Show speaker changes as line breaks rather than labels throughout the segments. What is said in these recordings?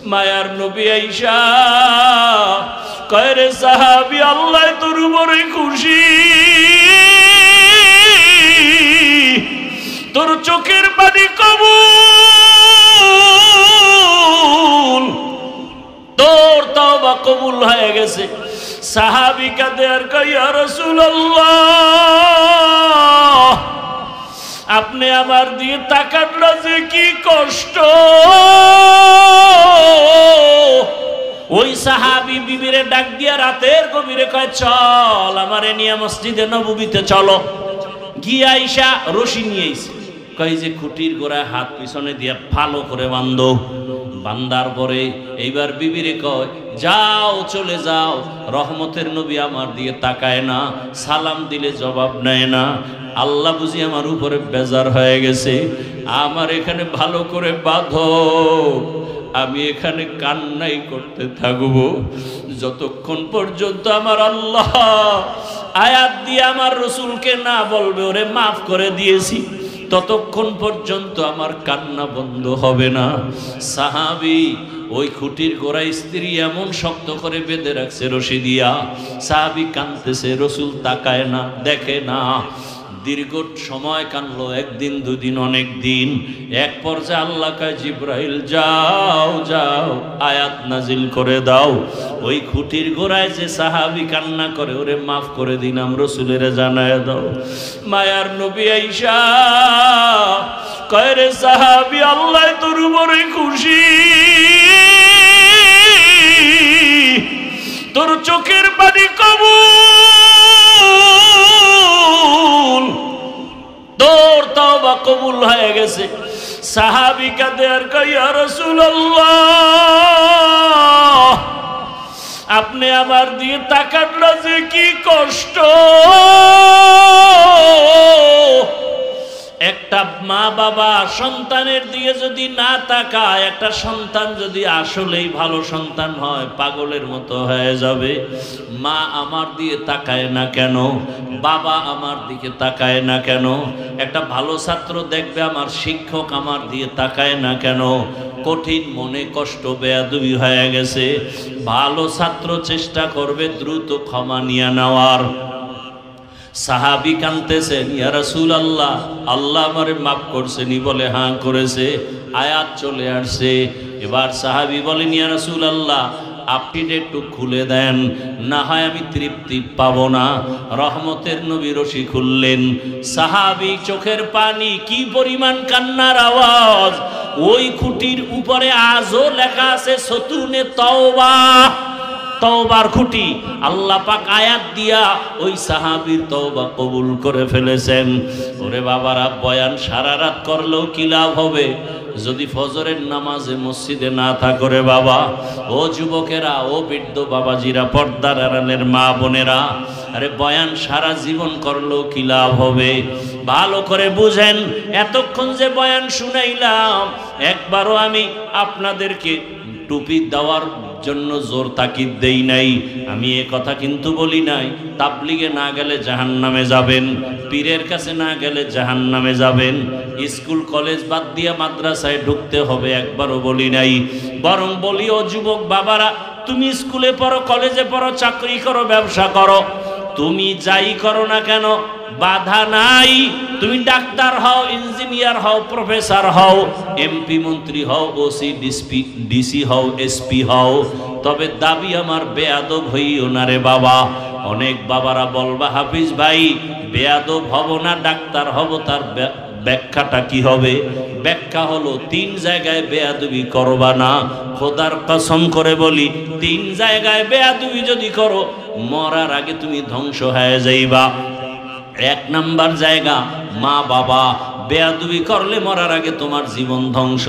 মায়ার নবী আয়েশা কয় রে সাহাবী আল্লাহ তোর উপরে খুশি, তোর চোখের পানি কবুল, তোর তওবা কবুল হয়ে গেছে। সাহাবী কাঁদে আর কয় ইয়া রাসূলুল্লাহ আপনি আমার দিয়ে তাকান যে কি কষ্ট। ওই সাহাবী বিবিরে ডাক দিয়া রাতের গভীরে কয় চল আমারে নিয়ে মসজিদে নববীতে চলো। গিয়ে আয়েশা রশি নিয়ে আইছে, কয় যে খুঁটির গোড়ায় হাত পিছনে দিয়ে ভালো করে বান্ধো। বান্দার পরে এইবার বিবিরে কয় যাও চলে যাও, রহমতের নবী আমার দিয়ে তাকায় না, সালাম দিলে জবাব নেয় না, আল্লাহ বুঝি আমার উপরে বেজার হয়ে গেছে, আমার এখানে ভালো করে বাঁধো, আমি এখানে কান্নাই করতে থাকবো যতক্ষণ পর্যন্ত আমার আল্লাহ আয়াত দিয়ে আমার রসুলকে না বলবে ওরে মাফ করে দিয়েছি, ততক্ষণ পর্যন্ত আমার কান্না বন্ধ হবে না। সাহাবী ওই খুঁটির গোড়ায় স্ত্রী এমন শক্ত করে বেঁধে রাখছে রশি দিয়া, সাহাবী কাঁদতেছে, রসুল তাকায় না, দেখে না। দীর্ঘ সময় কানলো, একদিন দুদিন অনেক দিন। এক পর্যায়ে আল্লাহ কয় জিবরাইল যাও যাও আয়াত নাজিল করে দাও, ওই খুঁটির গোড়ায় যে সাহাবী কান্না করে ওরে মাফ করে দিলাম, রসুলের জানায় দাও। মায়ার নবী আয়েশা কয় রে সাহাবী আল্লাহ তোর উপরে খুশি, তোর চোখের পানি কবুল, তোর তওবা কবুল হয়ে গেছে। সাহাবী কাঁদে আর কয় ইয়া রাসূলুল্লাহ আপনি আমার দিয়ে তাকান যে কি কষ্ট। একটা মা বাবা সন্তানের দিকে যদি না তাকায়, একটা সন্তান যদি আসলেই ভালো সন্তান হয় পাগলের মতো হয়ে যাবে। মা আমার দিয়ে তাকায় না কেন, বাবা আমার দিকে তাকায় না কেন, একটা ভালো ছাত্র দেখবে আমার শিক্ষক আমার দিয়ে তাকায় না কেন, কঠিন মনে কষ্ট বেয়াদবি হয়ে গেছে। ভালো ছাত্র চেষ্টা করবে দ্রুত ক্ষমা নিয়ে নেওয়ার। সাহাবী কাঁদতেছেন ইয়া রাসূলুল্লাহ আল্লাহ আমারে মাফ করছেনি, বলে হ্যাঁ করেছে। আয়াত চলে আসছে। এবার সাহাবী বলেন ইয়া রাসূলুল্লাহ আপনি একটু খুলে দেন, না হয় আমি তৃপ্তি পাবো না। রহমতের নবী রশি খুললেন। সাহাবী চোখের পানি, কি পরিমাণ কান্নার আওয়াজ। ওই খুঁটির উপরে আজও লেখা আছে সতুনে তওবা, তওবার খুঁটি। আল্লাহ পাক আয়াত দিয়া ওই সাহাবীর তওবা কবুল করে ফেলেছেন। ওরে বাবারা, বয়ান সারা রাত করলেও কি লাভ হবে যদি ফজরের নামাজে মসজিদে না থাকো রে বাবা। ও যুবকেরা, ও বৃদ্ধ বাবাজিরা, পর্দার আড়ালের মা বোনেরা, আরে বয়ান সারা জীবন করলেও কি লাভ হবে? ভালো করে বুঝেন। এতক্ষণ যে বয়ান শুনাইলাম, একবারও আমি আপনাদেরকে টুপি দেওয়ার জন্য জোর তাকিদ দেই নাই। আমি এ কথা কিন্তু বলি নাই তাবলিগে না গেলে জাহান্নামে যাবেন, পীরের কাছে না গেলে জাহান্নামে যাবেন, স্কুল কলেজ বাদ দিয়ে মাদ্রাসায় ঢুকতে হবে, একবারও বলি নাই। বরং বলি ও যুবক বাবারা, তুমি স্কুলে পড়ো, কলেজে পড়ো, চাকরি করো, ব্যবসা করো, তুমি যাই করো না কেন বাধা নাই। তুমি ডাক্তার হও, ইঞ্জিনিয়ার হও, প্রফেসর হও, এমপি মন্ত্রী হও, ওসি ডিসি হও, এসপি হও, তবে দাবি আমার বেয়াদব হইও না রে বাবা। অনেক বাবারা বলবা হাফিজ ভাই বেয়াদব হব না, ডাক্তার হব, তার ব্যাখ্যাটা কি হবে? ব্যাখ্যা হলো 3 জায়গায় বেয়াদবি করবা না। খোদার কসম করে বলি, 3 জায়গায় বেয়াদবি যদি করো মরার আগে তুমি ধ্বংস হয়ে যাইবা। 1 নাম্বার জায়গা মা বাবা, বেয়াদবি করলে মরার আগে তোমার জীবন ধ্বংস।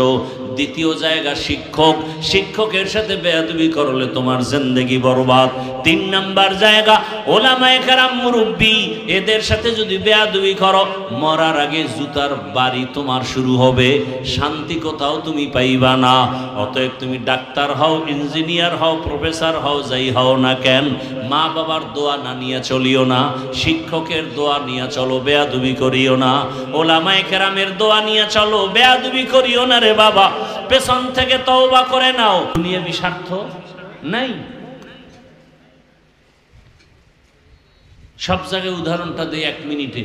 দ্বিতীয় জায়গা শিক্ষক, শিক্ষকের সাথে বেয়াদবি করলে তোমার জিন্দেগি বরবাদ। 3 নাম্বার জায়গা ওলামায়ে কেরাম, মুরব্বী, এদের সাথে যদি বেয়াদবি করো মরার আগে জুতার বাড়ি তোমার শুরু হবে, শান্তি কোথাও তুমি পাইবা না। অতএব তুমি ডাক্তার হও, ইঞ্জিনিয়ার হও, প্রফেসর হও, যাই হও না কেন, মা বাবার দোয়া না নিয়ে চলিও না, শিক্ষকের দোয়া নিয়ে চলো, বেয়াদবি করিও না। ওলামায়ে কেরামের দোয়া নিয়ে চলো, বেয়াদবি করিও না রে বাবা, পেছন থেকে তওবা করে নাও। দুনিয়াবি স্বার্থ নাই। সব জায়গায় উদাহরণটা দেই 1 মিনিটে।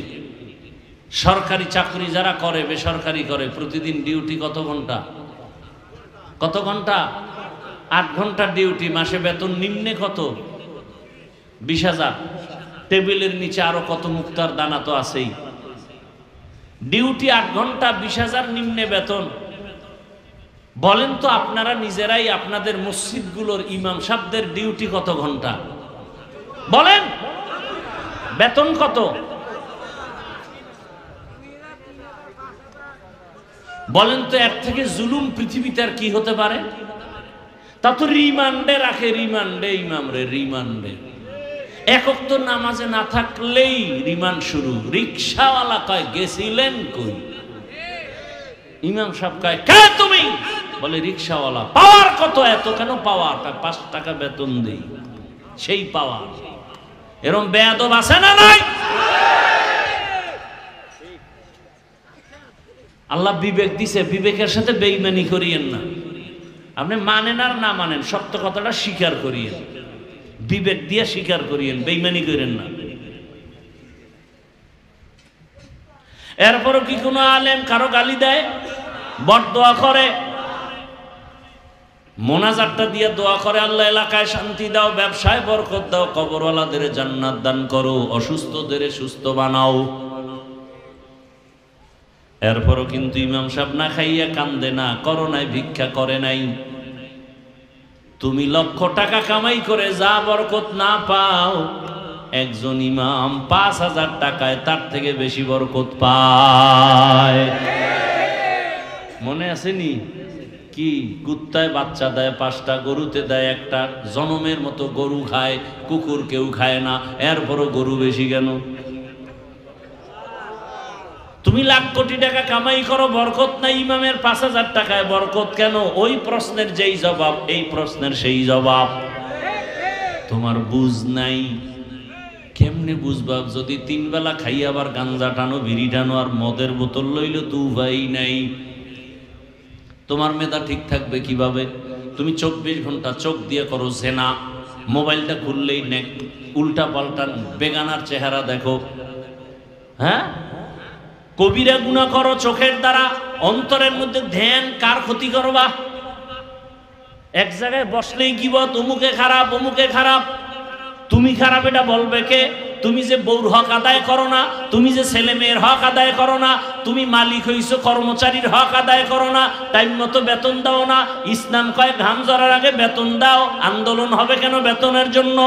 সরকারি চাকরি যারা করে, বেসরকারি করে, প্রতিদিন ডিউটি কত ঘন্টা? কত ঘন্টা? 8 ঘন্টা ডিউটি। মাসে বেতন নিম্নে কত? 20,000। টেবিলের নিচে আরো কত মুক্তার দানা তো আছেই। ডিউটি 8 ঘন্টা, 20,000 নিম্নে বেতন। বলেন তো আপনারা নিজেরাই, আপনাদের মসজিদগুলোর ইমাম সাহেবদের ডিউটি কত ঘন্টা? বলেন, বেতন কত? বলেন তো, এর থেকে জুলুম পৃথিবীতে আর কি হতে পারে? তা তো রিমান্ডে রাখে, রিমান্ডে ইমামরে, রিমান্ডে। এক ওয়াক্ত নামাজে না থাকলেই রিমান্ড শুরু। রিকশাওয়ালা কয় গেছিলেন কই? ইমাম সাহেব কয় কে তুমি? বলে রিকশাওয়ালা। পাওয়ার কত? এত কেন পাওয়ার? 5 টাকা বেতন দেই, সেই পাওয়ার। এরকম বেয়াদব আছে না নাই? আল্লাহ বিবেক দিছে, বিবেকের সাথে বেঈমানি করিয়েন না। আপনি মানেন আর না মানেন, সত্য কথাটা স্বীকার করিয়েন, বিবেক দিয়ে স্বীকার করিয়েন, বেঈমানি করেন না। এরপরও কি কোনো আলেম কারো গালি দেয়, বরদোয়া করে? মোনাজাতটা দিয়ে দোয়া করে, আল্লাহ এলাকায় শান্তি দাও, ব্যবসায় বরকত দাও, কবরওয়ালাদের জান্নাত দান করো, অসুস্থদের সুস্থ বানাও। এরপরও কিন্তু ইমাম সাহেব না খাইয়া কান্দে না, করোনায় ভিক্ষা করে নাই। তুমি লক্ষ টাকা কামাই করে যা বরকত না পাও, একজন ইমাম 5,000 টাকায় তার থেকে বেশি বরকত পায়। মনে আসেনি? কি কুত্তায় বাচ্চা দেয় 5টা, গরুতে দেয় 1টা, জনমের মতো গরু খায়, কুকুর কেউ খায় না, এরপরও গরু বেশি কেন? তুমি লাখ কোটি টাকা কামাই করো, বরকত নাই, ইমামের 5,000 টাকায় বরকত কেন? ওই প্রশ্নের যেই জবাব, এই প্রশ্নের সেই জবাব। তোমার বুঝ নাই। কেমনে বুঝবা? যদি 3 বেলা খাই আবার গাঞ্জা টানো, বিড়ি টানো আর মদের বোতল লইলে তো উপায় নাই। তোমার মেধা ঠিক থাকবে কিভাবে? তুমি 24 ঘন্টা চোখ দিয়ে করো জেনা, মোবাইলটা খুললেই উল্টা পাল্টা বেগানার চেহারা দেখো, হ্যাঁ, কবিরা গুনাহ করো চোখের দ্বারা, অন্তরের মধ্যে ধ্যান কার ক্ষতি করবা? এক জায়গায় বসলেই কি বল, অমুকে খারাপ, অমুকে খারাপ। তুমি খারাপ এটা বলবে কে? তুমি যে বউর হক আদায় করো না, তুমি যে ছেলে মেয়ের হক আদায় করো না, তুমি মালিক হইছো, কর্মচারীর হক আদায় করো না, টাইম মতো বেতন দাও না। ইসলাম কয় ঘাম ঝরার আগে বেতন দাও। আন্দোলন হবে কেন? বেতনের জন্য।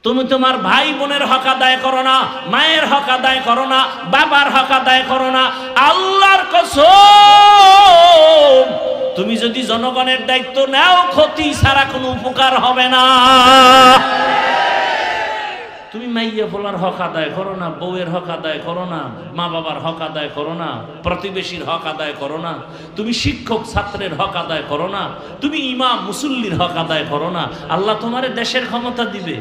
তুমি তোমার ভাই বোনের হক আদায় করো না, মায়ের হক আদায় করো না, বাবার হক আদায় করো না। আল্লাহর কসম, তুমি যদি জনগণের দায়িত্ব নাও, ক্ষতি ছাড়া কোনো উপকার হবে না। তুমি মাইয়া ফোলার হক আদায় করো না, বউয়ের হক আদায় করো না, মা বাবার হক আদায় করো না, প্রতিবেশীর হক আদায় করো না, তুমি শিক্ষক ছাত্রের হক আদায় করো না, তুমি ইমাম মুসল্লির হক আদায় করো না। আল্লাহ তোমারে দেশের ক্ষমতা দিবে।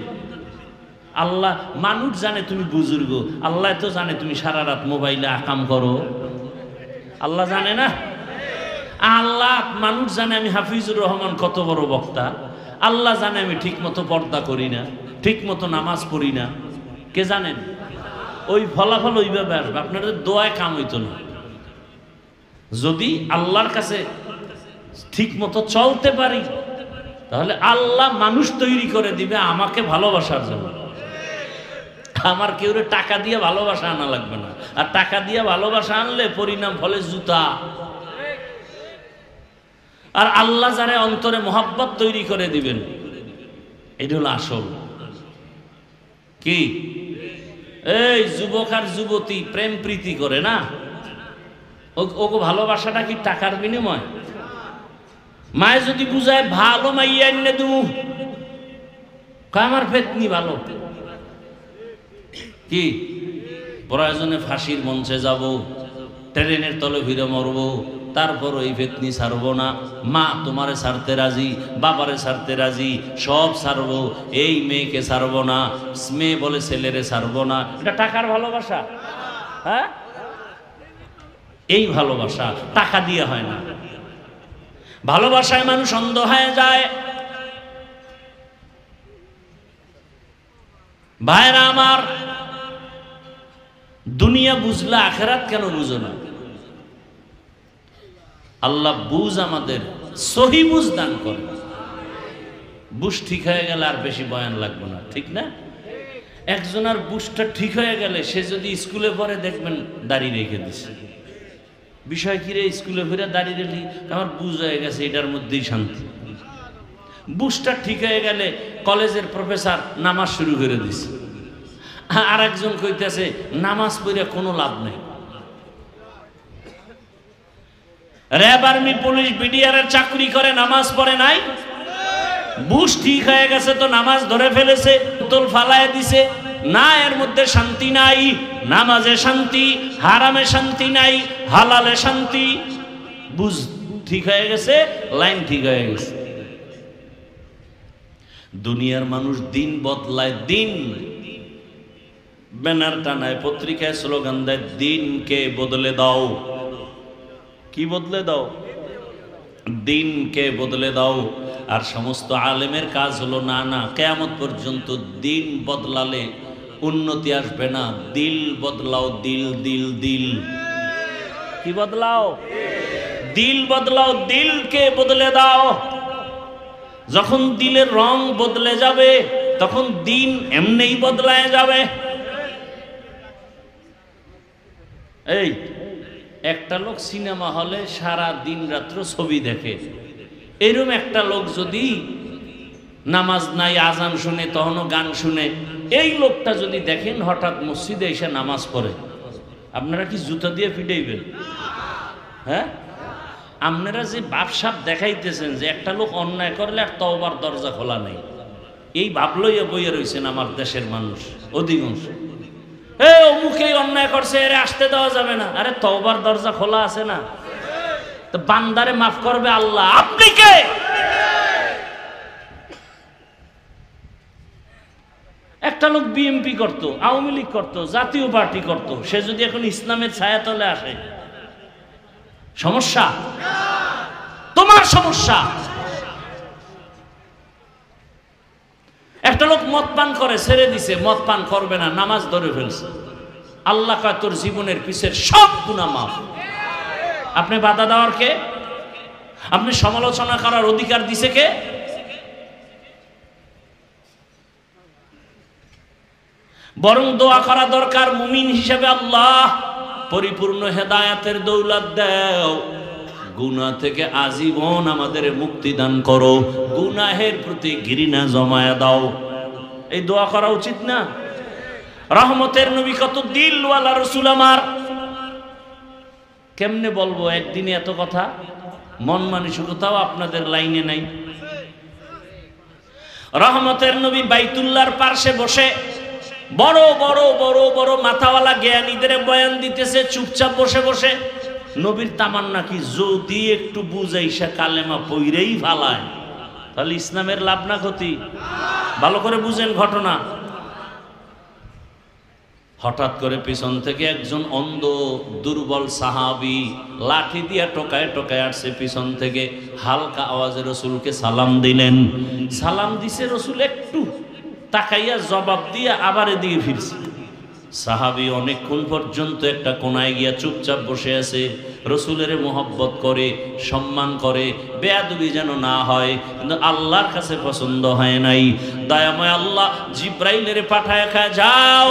আল্লাহ, মানুষ জানে তুমি বুজুর্গ, আল্লাহ তো জানে তুমি সারা রাত মোবাইলে আকাম করো। আল্লাহ জানে না? আল্লাহ, মানুষ জানে আমি হাফিজুর রহমান কত বড় বক্তা, আল্লাহ জানে আমি ঠিক মতো পর্দা করি না, ঠিক মতো নামাজ পড়ি না। কে জানেন? ওই ফলাফল ওইভাবে আসবে, আপনাদের দোয়ায় কাম হইতো না। যদি আল্লাহর কাছে ঠিক মতো চলতে পারি, তাহলে আল্লাহ মানুষ তৈরি করে দিবে আমাকে ভালোবাসার জন্য। আমার কেউ টাকা দিয়ে ভালোবাসা আনা লাগবে না, আর টাকা দিয়ে ভালোবাসা আনলে পরিণাম ফলে জুতা। আর আল্লাহ যারা অন্তরে মোহাব্বত তৈরি করে দিবেন, এটা হলো আসল। কি এই যুবক আর যুবতী প্রেম প্রীতি করে না, ওকে ভালোবাসাটা কি টাকার বিনিময়? মায়ে যদি বুঝায় ভালো মাইয়া এনে তুমি, আমার পেতনি ভালো, কি প্রয়োজনে ফাঁসির মঞ্চে যাব, ট্রেনের তলে ভিড়ে মরবো, তারপর ওই ফেতনি ছাড়বো না। মা তোমারে ছাড়তে রাজি, বাবারে ছাড়তে রাজি, সব ছাড়বো, এই মেয়েকে ছাড়বো না। মেয়ে বলে ছেলেরে ছাড়বো না। এটা টাকার ভালোবাসা? হ্যাঁ, এই ভালোবাসা টাকা দিয়ে হয় না। ভালোবাসায় মানুষ অন্ধ হয়ে যায়। ভাইরা আমার, দুনিয়া বুঝলা আখেরাত কেন বুঝো না? আল্লাহ বুঝ আমাদের সহি বুঝ দান করে। বুঝ ঠিক হয়ে গেলে আর বেশি বয়ান লাগবে না, ঠিক না? একজনের বুঝটা ঠিক হয়ে গেলে সে যদি স্কুলে পড়ে দেখবেন দাড়ি রেখে দিছে। বিষয় কি রে, স্কুলে ফিরে দাঁড়িয়ে রেখি, আমার বুঝ হয়ে গেছে, এটার মধ্যেই শান্তি। বুঝটা ঠিক হয়ে গেলে কলেজের প্রফেসর নামাজ শুরু করে দিছে। আর একজন কইতেছে নামাজ পড়ে কোনো লাভ নেই। র্যাব, আর্মি, পুলিশ, বিডিআর এর চাকরি করে, নামাজ পড়ে নাই। বুঝ ঠিক হয়ে গেছে তো নামাজ ধরে ফেলেছে, তোল ফালায় দিছে। না, এর মধ্যে শান্তি নাই। নামাজে শান্তি, হারামে শান্তি নাই, হালালে শান্তি। বুঝ ঠিক হয়ে গেছে, লাইন ঠিক হয়ে গেছে। দুনিয়ার মানুষ দিন বদলায়, দিন ব্যানার টানায়, পত্রিকায় স্লোগান দেয়, দিনকে বদলে দাও। কি বদলে দাও? দিনকে বদলে দাও। আর সমস্ত আলেমের কাজ হলো না না, কিয়ামত পর্যন্ত দিন বদলালে উন্নতি আসবে না। দিল বদলাও, দিল দিল দিল। কি বদলাও? দিল বদলাও, দিলকে বদলে দাও। যখন দিলের রং বদলে যাবে তখন দিন এমনিই বদলায় যাবে। এই একটা লোক সিনেমা হলে সারা দিন রাত্র ছবি দেখে, এরকম একটা লোক যদি নামাজ নাই, আজান শুনে, তখনও গান শুনে, এই লোকটা যদি দেখেন হঠাৎ মসজিদে এসে নামাজ পড়ে, আপনারা কি জুতা দিয়ে পিটাইবেন? হ্যাঁ, আপনারা যে বাপসাপ দেখাইতেছেন যে একটা লোক অন্যায় করলে আর তওবার দরজা খোলা নেই, এই ভাব লইয়া বইয়া রয়েছেন আমার দেশের মানুষ অধিকাংশ। অমুকে অন্যায় করছে, এর আসতে দেওয়া যাবে না। আরে তওবার দরজা খোলা আছে না? তো বান্দারে মাফ করবে আল্লাহ, আপনি কে? একটা লোক বিএনপি করত, আওয়ামী লীগ করত, জাতীয় পার্টি করত, সে যদি এখন ইসলামের ছায়াতলে আসে, সমস্যা? তোমার সমস্যা। একটা লোক মদ পান করে, ছেড়ে দিছে, মদ পান করবে না, নামাজ ধরে ফেলছে, আল্লাহ কয় তোর জীবনের পিছের সব গুনাহ মাফ। আপনি বাধা দেওয়ার কে? আপনি সমালোচনা করার অধিকার দিছে কে? বরং দোয়া করা দরকার মুমিন হিসেবে, আল্লাহ পরিপূর্ণ হেদায়েতের দৌলত দাও, গুনাহ থেকে আজীবন আমাদের মুক্তি দান করো, গুনাহের প্রতি ঘৃণা জমায়া দাও। এই দোয়া করা উচিত না? রহমতের নবী কত দিলওয়ালা রাসূল আমার, কেমনে বলবো একদিনে এত কথা? মন মানসিকতাও আপনাদের লাইনে নাই। রহমতের নবী বাইতুল্লাহর পাশে বসে বড় বড় বড় বড় মাথাওয়ালা জ্ঞানীদের বয়ান দিতেছে, চুপচাপ বসে বসে। নবীর তামান্না কি, যদি একটু বুঝাইসা কালেমা পইরেই ফালায়, তাহলে ইসলামের লাভ না ক্ষতি? ভালো করে বুঝেন ঘটনা। হঠাৎ করে পিছন থেকে একজন অন্ধ দুর্বল সাহাবী লাঠি দিয়া টোকায় টোকায় আসছে পিছন থেকে, হালকা আওয়াজে রসুলকে সালাম দিলেন। সালাম দিছে, রসুল একটু তাকাইয়া জবাব দিয়ে আবার এদিকে ফিরছে। সাহাবী অনেকক্ষণ পর্যন্ত একটা কোনায় গিয়া চুপচাপ বসে আছে, রসুলের মোহব্বত করে, সম্মান করে, বেয়াদবি যেন না হয়, কিন্তু আল্লাহর কাছে পছন্দ হয় নাই। দয়াময় আল্লাহ জিব্রাইলের পাঠায় খায়, যাও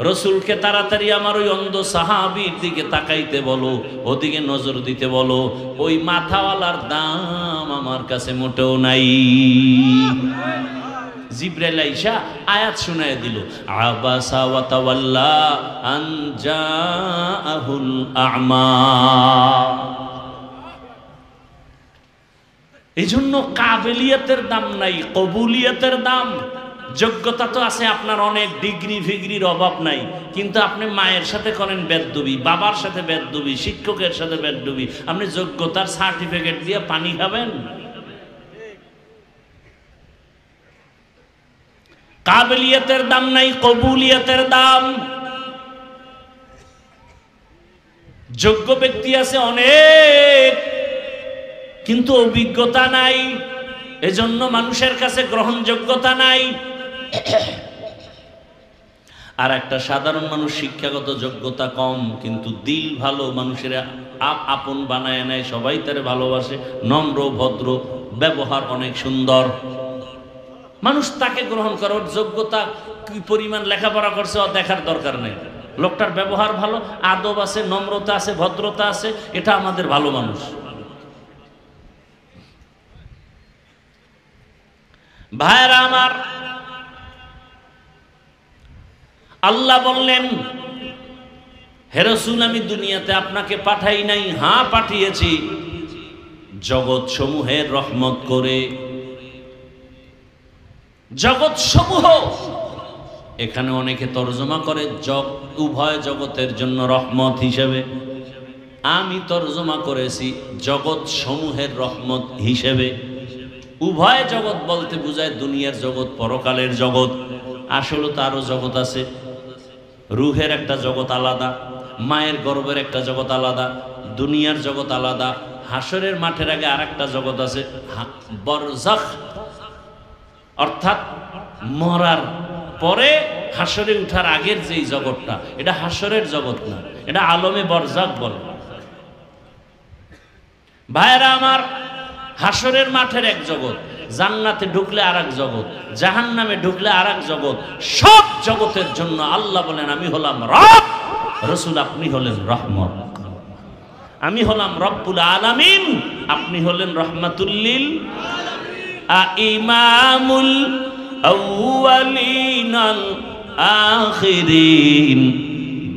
রসুলকে তাড়াতাড়ি আমার ওই অন্ধ সাহাবীর দিকে তাকাইতে বলো, ওদিকে নজর দিতে বলো, ওই মাথাওয়ালার দাম আমার কাছে মোটেও নাই। জিব্রাইল আইসা আয়াত শুনায় দিল, আবাসা ওয়া তাওয়াল্লা আন জাআহুল আ'মা। এজন্য কাবিলিয়াতের দাম নাই, কবুলিয়াতের দাম। যোগ্যতা তো আছে আপনার, অনেক ডিগ্রি ফিগ্রির অভাব নাই, কিন্তু আপনি মায়ের সাথে করেন বেদবি, বাবার সাথে বেদবি, শিক্ষকের সাথে বেদবি, আপনি যোগ্যতার সার্টিফিকেট দিয়ে পানি খাবেন? কাবিলিয়তের দাম নাই, কবুলিয়তের দাম। যোগ্য ব্যক্তি আছে অনেক, কিন্তু অভিজ্ঞতা নাই, এজন্য মানুষের কাছে গ্রহণযোগ্যতা নাই। আর একটা সাধারণ মানুষ শিক্ষাগত যোগ্যতা কম, কিন্তু দিল ভালো, মানুষের আপন বানায় নেয়, সবাই তারে ভালোবাসে, নম্র ভদ্র, ব্যবহার অনেক সুন্দর, মানুষ তাকে গ্রহণ করে। ওর যোগ্যতা কি পরিমাণ লেখাপড়া করছে ও দেখার দরকার নেই, লোকটার ব্যবহার ভালো, আদব আছে, নম্রতা আছে, ভদ্রতা আছে, এটা আমাদের ভালো মানুষ। ভাইরা আমার, আল্লাহ বললেন, হে রাসূল, আমি দুনিয়াতে আপনাকে পাঠাই নাই, হ্যাঁ পাঠিয়েছি জগৎ সমূহের রহমত করে। জগৎ সমূহ, এখানে অনেকে তর্জমা করে উভয় জগতের জন্য রহমত হিসেবে, আমি তর্জমা করেছি জগৎ সমূহের রহমত হিসেবে। উভয় জগৎ বলতে বোঝায় দুনিয়ার জগৎ, পরকালের জগৎ। আসলে তো আরো জগৎ আছে, রুহের একটা জগৎ আলাদা, মায়ের গর্ভের একটা জগৎ আলাদা, দুনিয়ার জগৎ আলাদা, হাসরের মাঠের আগে আর একটা জগৎ আছে বরজাখ, অর্থাৎ মরার পরে হাসরে উঠার আগের যেই জগৎটা, এটা হাসরের জগৎ না, এটা আলমে বরজাখ বলে। ভাইরা আমার, হাসরের মাঠের এক জগৎ, জান্নাতে ঢুকলে আর এক জগৎ, জাহান্নামে ঢুকলে আর এক জগৎ। সব জগতের জন্য আল্লাহ বলেন, আমি হলাম রব, রাসূল আপনি হলেন রহমত, আমি হলাম রব্বুল আলামিন, আপনি হলেন রহমাতুল লিল ইমামুল আউয়ালিন আল আখিরিন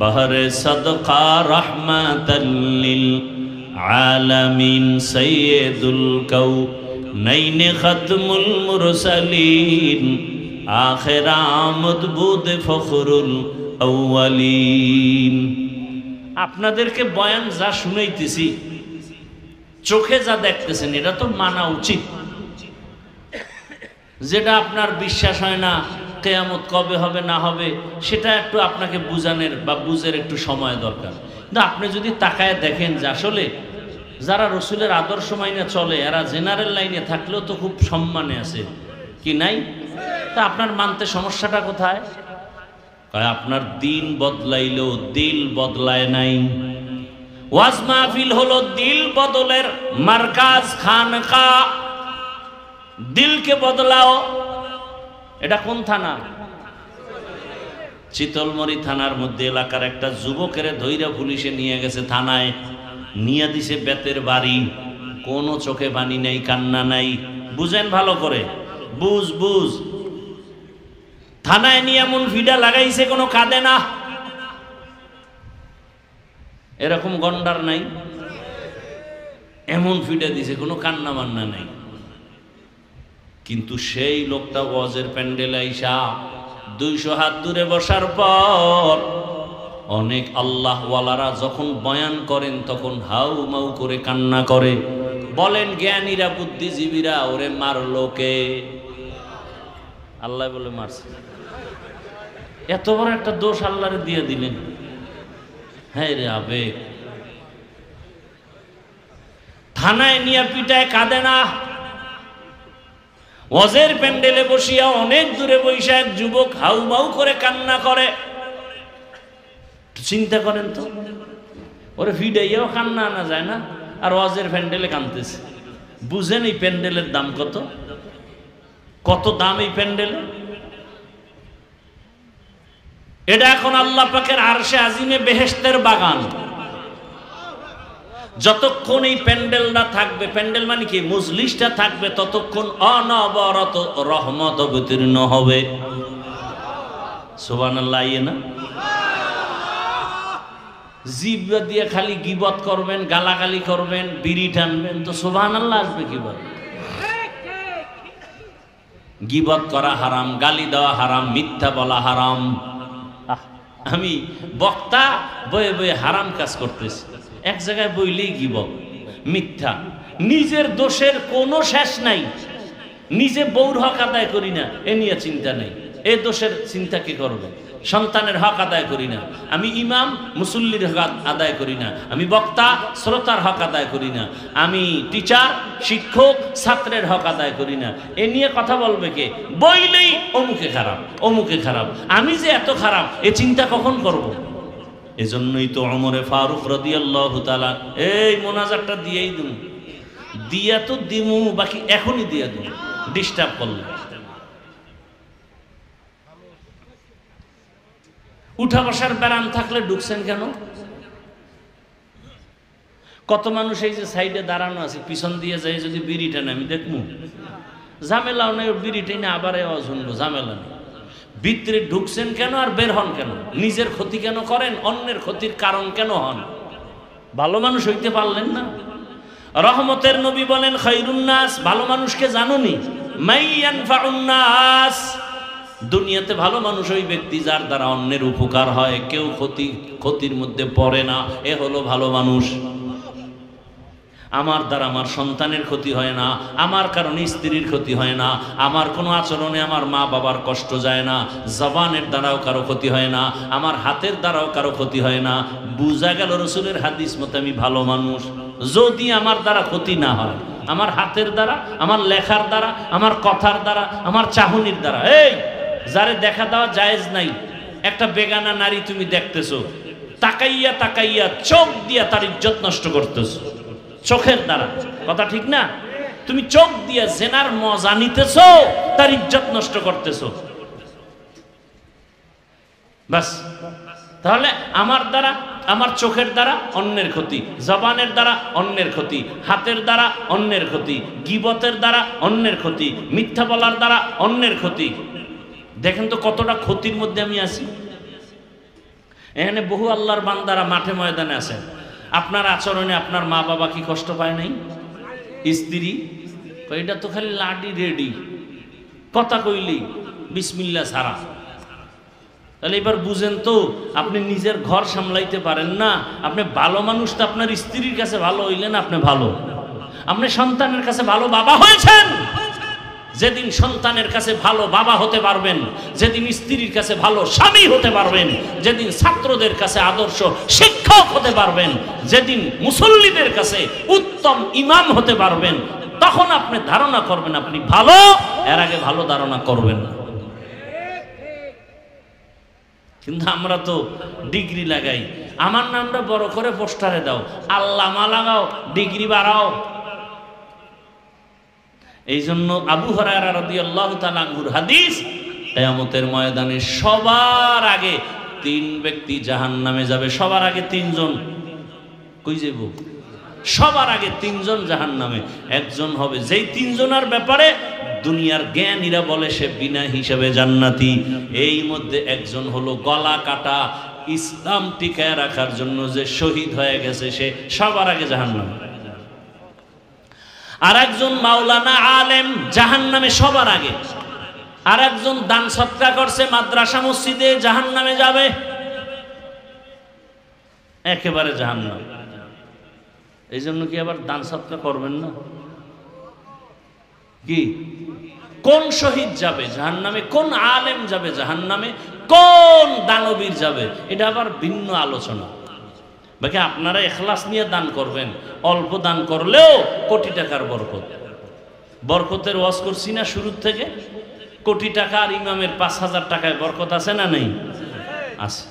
বহরে সাদকা রাহমাতাল লিল আলামিন সাইয়্যিদুল কাউনাইন খাতমুল মুরসালিন আখির আমদ বুদ ফখরুল আউয়ালিন। আপনাদেরকে বয়ান যা শুনাইতেছি, চোখে যা দেখতেছেন, এটা তো মানা উচিত। যেটা আপনার বিশ্বাস হয় না কিয়ামত কবে হবে না হবে, সেটা একটু আপনাকে বুঝানোর বা বুঝের একটু সময় দরকার। কিন্তু আপনি যদি তাকায় দেখেন যে আসলে যারা রসুলের আদর্শ মাইনে চলে, এরা জেনারেল লাইনে থাকলেও তো খুব সম্মানে আছে, কি নাই? তা আপনার মানতে সমস্যাটা কোথায়? আপনার দিন বদলাইলেও দিল বদলায় নাই। ওয়াজ মাহফিল হলো দিল বদলের মারকাজ, খানকা। দিলকে বদলাও। এটা কোন থানা? চিতলমরি থানার মধ্যে এলাকার একটা যুবকের ধৈর্য পুলিশে নিয়ে গেছে থানায়, নিয়ে দিছে বেতের বাড়ি, কোনো চোখে পানি নাই, কান্না নাই। বুঝেন ভালো করে, বুঝ। থানায় নিয়ে এমন ভিড়া লাগাইছে, কোনো কাঁদে না। এরকম গন্ডার নাই, এমন ফিডে দিছে, কোনো কান্না মান্না নাই। কিন্তু সেই লোকটা ওয়াজের প্যান্ডেলে আইসা 200 হাত দূরে বসার পর অনেক আল্লাহওয়ালারা যখন বয়ান করেন তখন হাউ মাউ করে কান্না করে। বলেন জ্ঞানীরা, বুদ্ধিজীবীরা, ওরে মারলো কে? আল্লাহ বলে মারছে। এত বড় একটা দোষ আল্লাহরে দিয়ে দিলেন। হ্যাঁ রে আবেগ। থানায় নিয়ে পিটায় কাঁদে না, ওয়াজের প্যান্ডেলে বসিয়া অনেক দূরে বৈশা এক যুবক হাউ মাউ করে কান্না করে। চিন্তা করেন তো, ওরে ভিড়াইয়াও কান্না আনা যায় না, আর ওয়াজের প্যান্ডেলে কাঁদতেছে। বুঝেন এই প্যান্ডেলের দাম কত? কত দাম এই প্যান্ডেল? এটা এখন আল্লাহ পাকের আরশে আজিমে বেহেশতের বাগান। যতক্ষণ এই প্যান্ডেলটা থাকবে, প্যান্ডেল মানে কি, মজলিসটা থাকবে, ততক্ষণ অনবরত রহমত অবতীর্ণ হবে। সুবহানাল্লাহ। না জিভ দিয়ে খালি গীবত করবেন, গালাগালি করবেন, বিড়ি টানবেন, তো সুবহানাল্লাহ আসবে কিভাবে? গীবত করা হারাম, গালি দেওয়া হারাম, মিথ্যা বলা হারাম। আমি বক্তা বয়ে বয়ে হারাম কাজ করতেছি, এক জায়গায় বইলেই গীবত, মিথ্যা, নিজের দোষের কোনো শেষ নাই, নিজে বউর হক আদায় করি না এ নিয়ে চিন্তা নেই, এ দোষের চিন্তা কি করবে, সন্তানের হক আদায় করি না, আমি ইমাম মুসল্লির হক আদায় করি না, আমি বক্তা শ্রোতার হক আদায় করি না, আমি টিচার শিক্ষক ছাত্রের হক আদায় করি না, এ নিয়ে কথা বলবে কে? বইলেই অমুকে খারাপ, অমুকে খারাপ, আমি যে এত খারাপ এ চিন্তা কখন করব? এজন্যই তো ওমরে ফারুক রাদিয়াল্লাহু তাআলা এই মোনাজাতটা দিয়েই দিমু, দিয়া তো দিমু, বাকি এখনই দিয়া দিমু, ডিস্টার্ব করলে। উঠা বসার ব্যারাম থাকলে ঢুকছেন কেন? কত মানুষ এই যে সাইডে দাঁড়ানো আছে, পিছন দিয়ে যাই যদি বিড়িটা নেই, আমি দেখবো ঝামেলাও নেই, বিড়িটাই না আবার আওয়াজ শুনবো, ঝামেলা নেই। ভিতরে ঢুকছেন কেন আর বের হন কেন? নিজের ক্ষতি কেন করেন? অন্যের ক্ষতির কারণ কেন হন? ভালো মানুষ হইতে পারলেন না? রহমতের নবী বলেন খায়রুন নাস, ভালো মানুষকে জানুনি, মাইয়ানফাউন নাস, দুনিয়াতে ভালো মানুষ ওই ব্যক্তি যার দ্বারা অন্যের উপকার হয়, কেউ ক্ষতির মধ্যে পড়ে না, এ হলো ভালো মানুষ। আমার দ্বারা আমার সন্তানের ক্ষতি হয় না, আমার কারণে স্ত্রীর ক্ষতি হয় না, আমার কোনো আচরণে আমার মা বাবার কষ্ট যায় না, জবানের দ্বারাও কারো ক্ষতি হয় না, আমার হাতের দ্বারাও কারো ক্ষতি হয় না। বুঝা গেল রসুলের হাদিস মতে আমি ভালো মানুষ যদি আমার দ্বারা ক্ষতি না হয়, আমার হাতের দ্বারা, আমার লেখার দ্বারা, আমার কথার দ্বারা, আমার চাহনির দ্বারা। এই যারে দেখা দেওয়া জায়েজ নাই, একটা বেগানা নারী তুমি দেখতেছো, তাকাইয়া তাকাইয়া চোখ দিয়া তার ইজ্জত নষ্ট করতেছো চোখের দ্বারা, কথা ঠিক না? তুমি চোখ দিয়ে জেনার মজা নিতেছো, তার ইজ্জত নষ্ট করতেছো, বাস। তাহলে আমার দ্বারা, আমার চোখের দ্বারা অন্যের ক্ষতি, জবানের দ্বারা অন্যের ক্ষতি, হাতের দ্বারা অন্যের ক্ষতি, গীবতের দ্বারা অন্যের ক্ষতি, মিথ্যা বলার দ্বারা অন্যের ক্ষতি। দেখেন তো কতটা ক্ষতির মধ্যে আমি আছি। এখানে বহু আল্লাহর বান্দারা মাঠে ময়দানে আছেন, আপনার আচরণে আপনার মা বাবা কি কষ্ট পায় নাই? স্ত্রী এটা তো খালি লাডি রেডি, কথা কইলি বিসমিল্লাহ ছাড়া। তাহলে এবার বুঝেন তো, আপনি নিজের ঘর সামলাইতে পারেন না, আপনি ভালো মানুষ তো আপনার স্ত্রীর কাছে ভালো হইলেন, আপনি ভালো, আপনি সন্তানের কাছে ভালো বাবা হয়েছেন। যেদিন সন্তানের কাছে ভালো বাবা হতে পারবেন, যেদিন স্ত্রীর কাছে ভালো স্বামী হতে পারবেন, যেদিন ছাত্রদের কাছে আদর্শ শিক্ষক হতে পারবেন, যেদিন মুসল্লিদের কাছে উত্তম ইমাম হতে পারবেন, তখন আপনি ধারণা করবেন আপনি ভালো, এর আগে ভালো ধারণা করবেন না। কিন্তু আমরা তো ডিগ্রি লাগাই, আমার নামটা বড় করে পোস্টারে দাও, আল্লামা লাগাও, ডিগ্রি বাড়াও। এই জন্য আবু হুরায়রা রাদিয়াল্লাহু তাআলা আনহুর হাদিস, কিয়ামতের ময়দানে সবার আগে 3 ব্যক্তি জাহান্নামে যাবে। সবার আগে 3 জন কই যাব? সবার আগে 3 জন জাহান্নামে। একজন হবে যেই 3 জনের ব্যাপারে দুনিয়ার জ্ঞানীরা বলে সে বিনা হিসাবে জান্নাতি। এই মধ্যে একজন হলো গলা কাটা, ইসলাম টিকায় রাখার জন্য যে শহীদ হয়ে গেছে, সে সবার আগে জাহান্নামে। আর একজন মাওলানা আলেম জাহান্নামে সবার আগে। আর একজন দান সৎকা করছে মাদ্রাসা মসজিদে, জাহান্নামে যাবে, একেবারে জাহান্নাম। এই জন্য কি আবার দান সৎকা করবেন না? কি কোন শহীদ যাবে জাহান্নামে, কোন আলেম যাবে জাহান্নামে, কোন দানবীর যাবে, এটা আবার ভিন্ন আলোচনা। বাকি আপনারা ইখলাস নিয়ে দান করবেন, অল্প দান করলেও কোটি টাকার বরকত। বরকতের ওয়াজ করছি না শুরুর থেকে, কোটি টাকা আর ইমামের 5000 টাকায় বরকত আছে না নেই? আছে।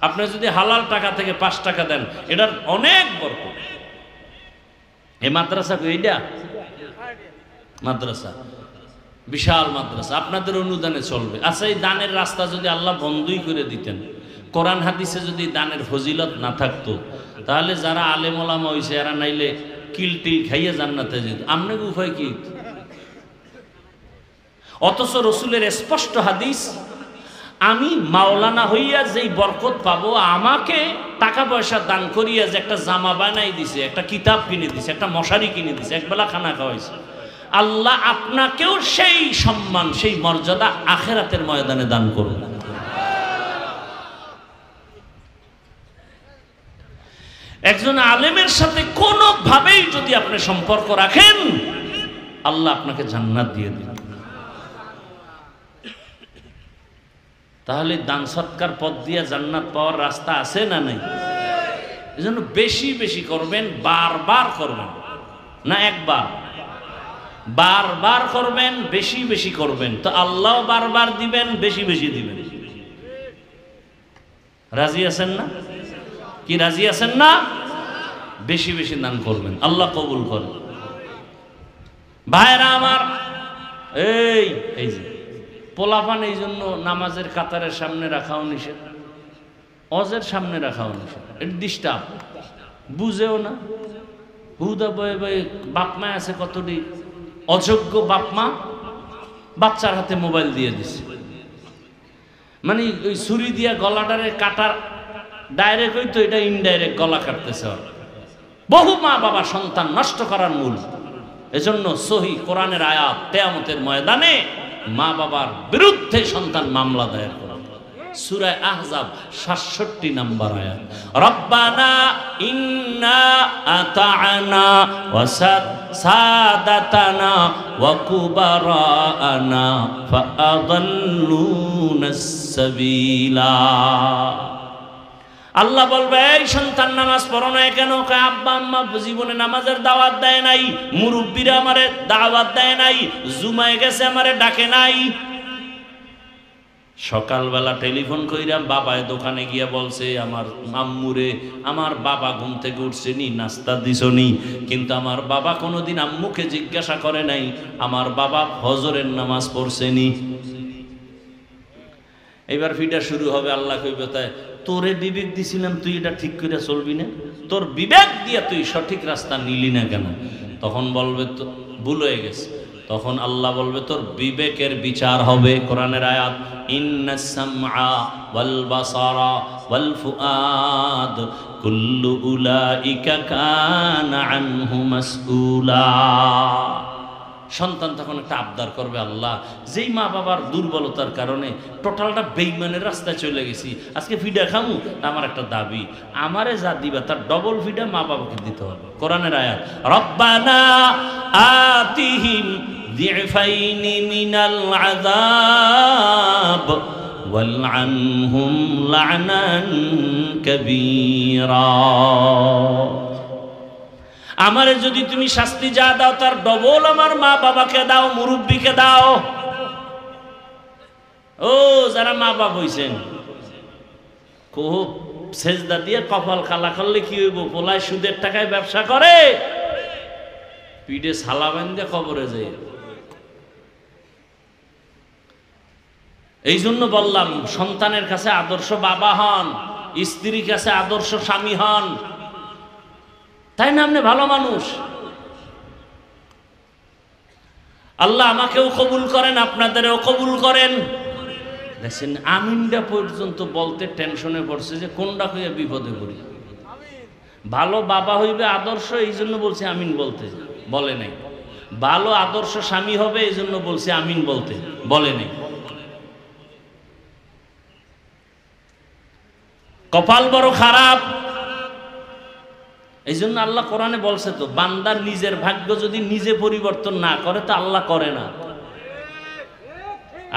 আপনি যদি হালাল টাকা থেকে 5 টাকা দেন, এটার অনেক বরকত। এই মাদ্রাসা এইটা মাদ্রাসা, বিশাল মাদ্রাসা, আপনাদের অনুদানে চলবে। আচ্ছা, এই দানের রাস্তা যদি আল্লাহ বন্ধই করে দিতেন, কোরআন হাদিসে যদি দানের ফজিলত না থাকতো, তাহলে যারা আলেম ওলামা হইছে এরা নাইলে কিলটিল খাইয়ে জান্নাতে যেত। আপনাকে উপায় কি? অথচ রসুলের স্পষ্ট হাদিস, আমি মাওলানা হইয়া যেই বরকত পাবো, আমাকে টাকা পয়সা দান করিয়া যে একটা জামা বানাই দিছে, একটা কিতাব কিনে দিছে, একটা মশারি কিনে দিছে, একবেলা খানা খাওয়াইছে, আল্লাহ আপনাকেও সেই সম্মান, সেই মর্যাদা আখিরাতের ময়দানে দান করুন। একজন আলেমের সাথে কোনোভাবেই যদি আপনি সম্পর্ক রাখেন, আল্লাহ আপনাকে জান্নাত দিয়ে দিন। তাহলে দান সৎকার পথ দিয়ে জান্নাত পাওয়ার রাস্তা আছে না নাই? এজন্য বেশি বেশি করবেন, বারবার করবেন না, একবার, বারবার করবেন, বেশি বেশি করবেন, তো আল্লাহ বারবার দিবেন, বেশি বেশি দিবেন। রাজি আছেন না? কি রাজি আছেন না? বেশি বেশি দান করবেন, আল্লাহ কবুল করেন। ভাইরা আমার, এই যে পোলাপান, এই জন্য নামাজের কাতারের সামনে রাখাও নিষেধ, অজের সামনে রাখাও নিষেধ। এটা ডিস্টার্ব, বুঝেও না, হুদা বয়ে বয়ে। বাপমা আছে কতটি অযোগ্য বাপমা, বাচ্চার হাতে মোবাইল দিয়ে দিছে, মানে ওই ছুরি দিয়া গলাটারে কাটার ডাইরেক্ট হইতো, এটা ইনডাইরেক্ট গলা কাটতেছে। বহু মা বাবা সন্তান নষ্ট করার মূল। এজন্য সহি কোরআনের আয়াত, কিয়ামতের ময়দানে মা বাবার বিরুদ্ধে সন্তান মামলা দায়ের করে। সূরা আহজাব ৬৭ নম্বর আয়াত, রব্বানা ইন্না আতা'না ওয়া সাদাতানা ওয়া কুবারানা ফাআদাল্লুনাস সাবিলা। আল্লাহ বলবে, এই সন্তান নামাজ পড়ো না কেন? আব্বা আম্মা জীবনে নামাজের দাওয়াত দেয় নাই, মুরব্বীরা আমারে দাওয়াত দেয় নাই, জুমায় গেছে আমারে ডাকে নাই। সকালবেলা টেলিফোন কইরা বাবায় দোকানে গিয়া বলছে, আমার আম্মুরে, আমার বাবা ঘুম থেকে উঠছে নি, নাস্তা দিছনি? কিন্তু আমার বাবা কোনোদিন আম্মুকে জিজ্ঞাসা করে নাই আমার বাবা ফজরের নামাজ পড়ছে নি। এবার ফিটা শুরু হবে। আল্লাহ কইবে, তাই তোরে বিবেক দিছিলাম, তুই এটা ঠিক করে চলবি না? তোর বিবেক দিয়ে তুই সঠিক রাস্তা নিলি না কেন? তখন বলবে তো ভুল হয়ে গেছে। তখন আল্লাহ বলবে, তোর বিবেকের বিচার হবে। কোরআনের আয়াত, ইন্নাস সামআ ওয়াল বাসারা ওয়াল ফুআদ কুল্লু উলাইকা কানা আনহু মাসউলা। সন্তান তখন একটা আবদার করবে, আল্লাহ, যেই মা বাবার দুর্বলতার কারণে টোটালটা বেঈমানের রাস্তায় চলে গেছি, আজকে ফিডা খামু, আমার একটা দাবি, আমারে যা দিবা তার ডবল ফিডা মা বাবাকে দিতে হবে। কোরআনের আয়াত, রব্বানা আতিহিম যিফাইনি মিনাল আযাব ওয়ালআনহুম লা'নান কাবীরা। আমারে যদি তুমি শাস্তি যা দাও তার ডবল আমার মা বাবাকে দাও, মুরব্বীকে দাও। ও যারা মা বাবা হইছেন, খুব সেজদা দিয়ে কপাল খালা করলে কি হইব? পোলায় সুদের টাকায় ব্যবসা করে, পিঠে ছালা বাঁধে কবরে যায়। এই জন্য বললাম, সন্তানের কাছে আদর্শ বাবা হন, স্ত্রীর কাছে আদর্শ স্বামী হন, তাই না? আপনি ভালো মানুষ, আল্লাহ আমাকেও কবুল করেন, আপনাদেরও কবুল করেন। দেখছেন, আমিনটা পর্যন্ত বলতে টেনশনে পড়ছে যে কোনটা হইয়া বিপদে পড়ি। ভালো বাবা হইবে আদর্শ, এই জন্য বলছে আমিন বলতে, বলে নাই। ভালো আদর্শ স্বামী হবে, এই জন্য বলছে আমিন বলতে, বলে নাই। কপাল বড় খারাপ। এই জন্য আল্লাহ কোরআনে বলছে তো, বান্দার নিজের ভাগ্য যদি নিজে পরিবর্তন না করে তো আল্লাহ করে না।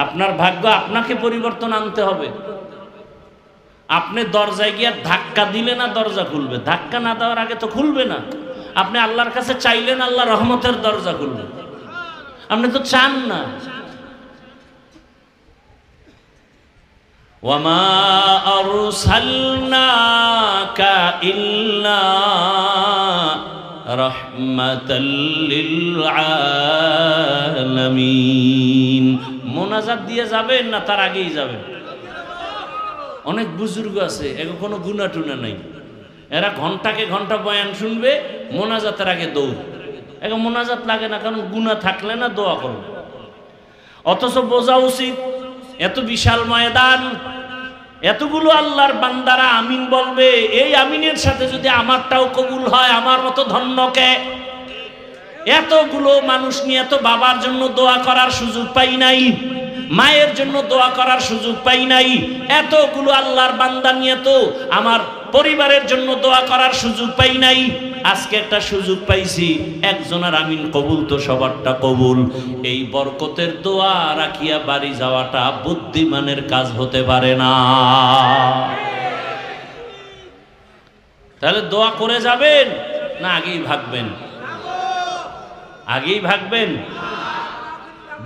আপনার ভাগ্য আপনাকে পরিবর্তন আনতে হবে। আপনি দরজায় গিয়ে ধাক্কা দিলে না দরজা খুলবে, ধাক্কা না দেওয়ার আগে তো খুলবে না। আপনি আল্লাহর কাছে চাইলেন, আল্লাহ রহমতের দরজা খুলবে, আপনি তো চান না। ওয়ামা আরসালনাকা ইল্লা রাহমাতাল লিল আলামিন। মোনাজাত দিয়ে যাবেন না তার আগেই যাবেন? অনেক বুজুর্গ আছে, এগো কোনো গুনাহ টুনা নাই, এরা ঘন্টাকে ঘন্টা বয়ান শুনবে, মোনাজাতের আগে দৌড়। এগো মোনাজাত লাগে না, কারণ গুনাহ থাকলে না দোয়া করবে। অথচ বোঝা উচিত, এত বিশাল ময়দান, এতগুলো আল্লাহর বান্দারা আমিন বলবে, এই আমিনের সাথে যদি আমারটাও কবুল হয়, আমার মতো ধন্যকে। এতগুলো মানুষ নিয়ে তো বাবার জন্য দোয়া করার সুযোগ পাই নাই, মায়ের জন্য দোয়া করার সুযোগ পাই নাই, এতগুলো আল্লাহর বান্দা নিয়ে তো আমার পরিবারের জন্য দোয়া করার সুযোগ পাই নাই। আজকে একটা সুযোগ পাইছি, একজনের আমিন কবুল তো সবারটা কবুল। এই বরকতের দোয়া রাখিয়া বাড়ি যাওয়াটা বুদ্ধিমানের কাজ হতে পারে না। তাহলে দোয়া করে যাবেন না আগেই ভাগবেন? আগেই ভাগবেন।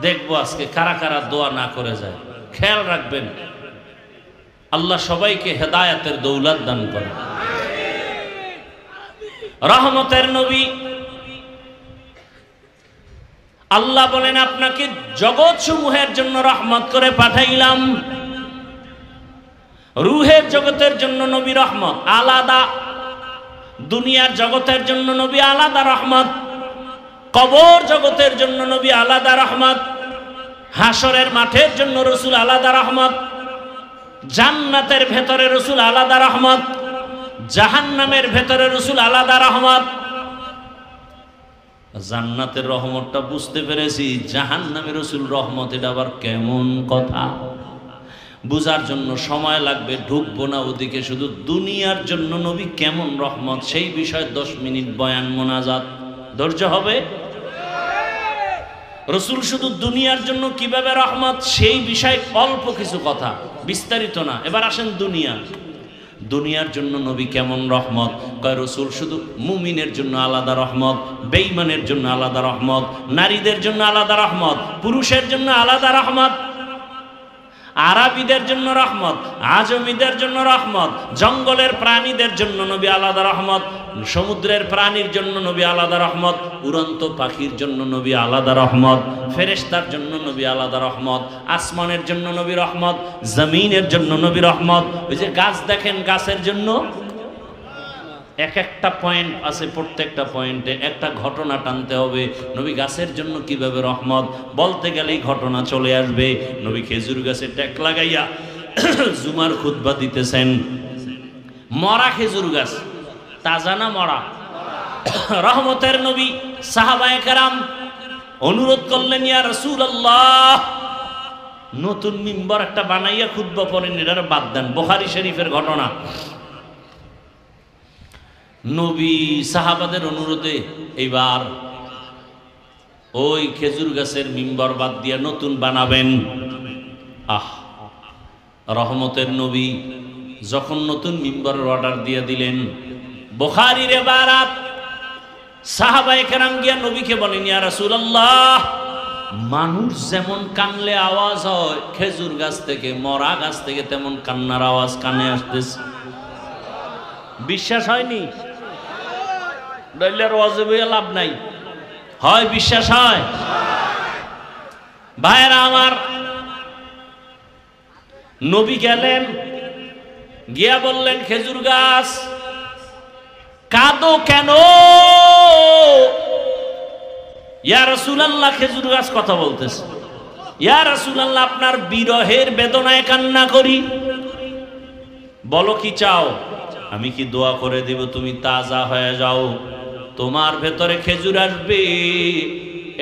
দেখবো আজকে কারা কারা দোয়া না করে যায়। খেয়াল রাখবেন, আল্লাহ সবাইকে হেদায়েতের দৌলত দান করে। রহমতের নবী আল্লাহ বলেন, আপনাকে জগৎ সমূহের জন্য রহমত করে পাঠাইলাম। রুহের জগতের জন্য নবী রহমত আলাদা, দুনিয়ার জগতের জন্য নবী আলাদা রহমত, কবর জগতের জন্য নবী আলাদা রহমত, হাসরের মাঠের জন্য রসুল আলাদা রহমত, জান্নাতের ভেতরে রসুল আলাদা রহমত, জাহান্নামের ভেতরে রসুল আলাদা রহমত। জান্নাতের রহমতটা বুঝতে পেরেছি, জাহান্নামের রসুল রহমত এটা আবার কেমন কথা? বুঝার জন্য সময় লাগবে, ঢুকবো না ওদিকে। শুধু দুনিয়ার জন্য নবী কেমন রহমত সেই বিষয়ে 10 মিনিট বয়ান মোনাজাত। ধৈর্য হবে? রসুল শুধু দুনিয়ার জন্য কিভাবে রহমত সেই বিষয়ে অল্প কিছু কথা, বিস্তারিত না। এবার আসেন দুনিয়ার জন্য নবী কেমন রহমত। কয় রসুল শুধু মুমিনের জন্য আলাদা রহমত, বেঈমানের জন্য আলাদা রহমত, নারীদের জন্য আলাদা রহমত, পুরুষের জন্য আলাদা রহমত, আরবিদের জন্য রহমত, আজমিদের জন্য রহমত, জঙ্গলের প্রাণীদের জন্য নবী আলাদা রহমত, সমুদ্রের প্রাণীর জন্য নবী আলাদা রহমত, উড়ন্ত পাখির জন্য নবী আলাদা রহমত, ফেরেশতার জন্য নবী আলাদা রহমত, আসমানের জন্য নবী রহমত, জমিনের জন্য নবী রহমত। ওই যে গাছ দেখেন, গাছের জন্য এক একটা পয়েন্ট আছে, প্রত্যেকটা পয়েন্টে একটা ঘটনা টানতে হবে। নবী গাছের জন্য কিভাবে রহমত বলতে গেলেই ঘটনা চলে আসবে। নবী খেজুর গাছে ট্যাক লাগাইয়া জুমার খুতবা দিতেছেন। মরা খেজুর গাছ, তাজা না মরা? রহমতের নবী সাহাবায়ে কেরাম অনুরোধ করলেন, ইয়া রাসূলুল্লাহ, নতুন মিম্বর একটা বানাইয়া খুতবা পড়েন, এটার বাদ দেন। বুখারী শরীফের ঘটনা। নবী সাহাবাদের অনুরোধে এইবার ওই খেজুর গাছের মিম্বর বাদ দিয়া নতুন বানাবেন। রহমতের নবী যখন নতুন মিম্বরের অর্ডার দিয়ে দিলেন, বুখারীর ইবারাত, সাহাবায়ে কেরাম গিয়া নবীকে বলেন, ইয়া রাসূলুল্লাহ, মানুষ যেমন কানলে আওয়াজ হয় খেজুর গাছ থেকে, মরা গাছ থেকে, তেমন কান্নার আওয়াজ কানে আসতেছে। বিশ্বাস হয়নি? দলিলের ওয়াজিবে লাভ নাই, হয় বিশ্বাস হয়? ভাইরা আমার, নবী গেলেন, গিয়া বললেন, খেজুর গাছ কাঁদো কেন? ইয়া রাসূলুল্লাহ, খেজুর গাছ কথা বলতেছে। ইয়া রাসূলুল্লাহ, আপনার বিরহের বেদনায় কান্না করি। বলো কি চাও? আমি কি দোয়া করে দেব তুমি তাজা হয়ে যাও? তোমার ভেতরে খেজুর আসবে,